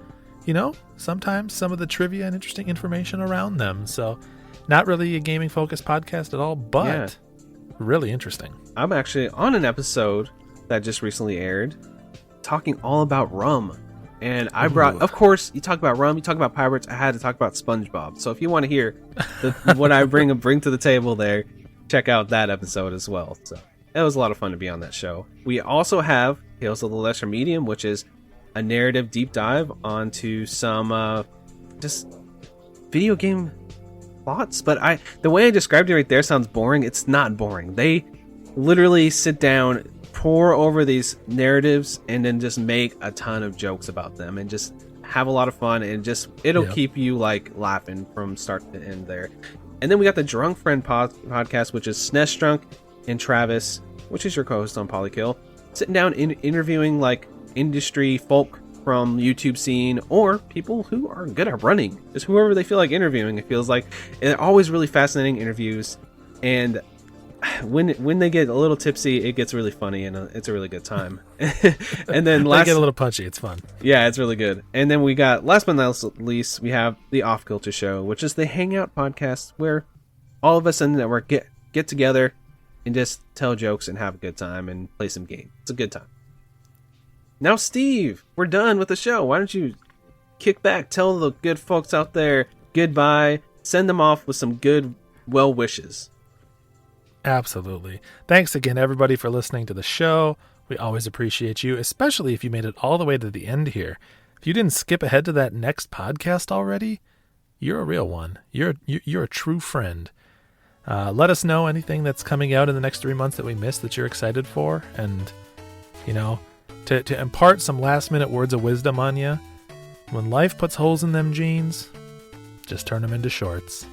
sometimes some of the trivia and interesting information around them. So not really a gaming focused podcast at all, but really interesting. I'm actually on an episode that just recently aired talking all about rum. And I brought, of course, you talk about rum, you talk about pirates, I had to talk about SpongeBob. So if you want to hear what I bring to the table there, check out that episode as well. So it was a lot of fun to be on that show. We also have Tales of the Lesser Medium, which is a narrative deep dive onto some just video game plots. But the way I described it right there sounds boring. It's not boring. They literally sit down, pour over these narratives, and then just make a ton of jokes about them and just have a lot of fun, and it'll keep you like laughing from start to end there. And then we got the Drunk Friend podcast, which is SNES Drunk and Travis, which is your co-host on Polykill, sitting down interviewing like industry folk from YouTube scene or people who are good at running, just whoever they feel like interviewing. It feels like they're always really fascinating interviews, and when they get a little tipsy, it gets really funny, and it's a really good time. And then they get a little punchy. It's fun. Yeah, it's really good. And then we got, last but not least, we have the Off Kilter Show, which is the hangout podcast where all of us in the network get together and just tell jokes and have a good time and play some games. It's a good time. Now, Steve, we're done with the show. Why don't you kick back, tell the good folks out there goodbye, send them off with some good well wishes. Absolutely. Thanks again, everybody, for listening to the show. We always appreciate you, especially if you made it all the way to the end here. If you didn't skip ahead to that next podcast already, you're a real one. You're a true friend. Let us know anything that's coming out in the next 3 months that we missed that you're excited for. And, to impart some last minute words of wisdom on you, when life puts holes in them jeans, just turn them into shorts.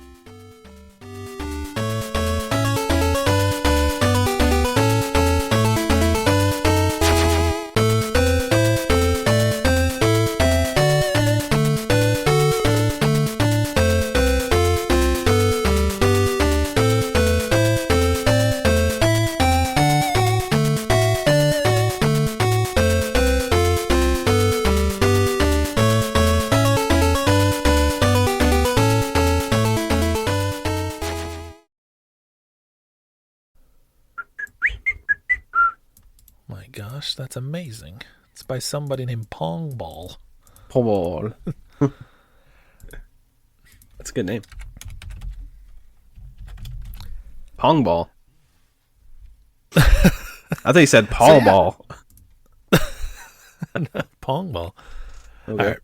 My gosh, that's amazing. It's by somebody named Pong Ball. Paul. That's a good name. Pong Ball. I thought you said Paul Ball. Pong Ball. Okay. All right.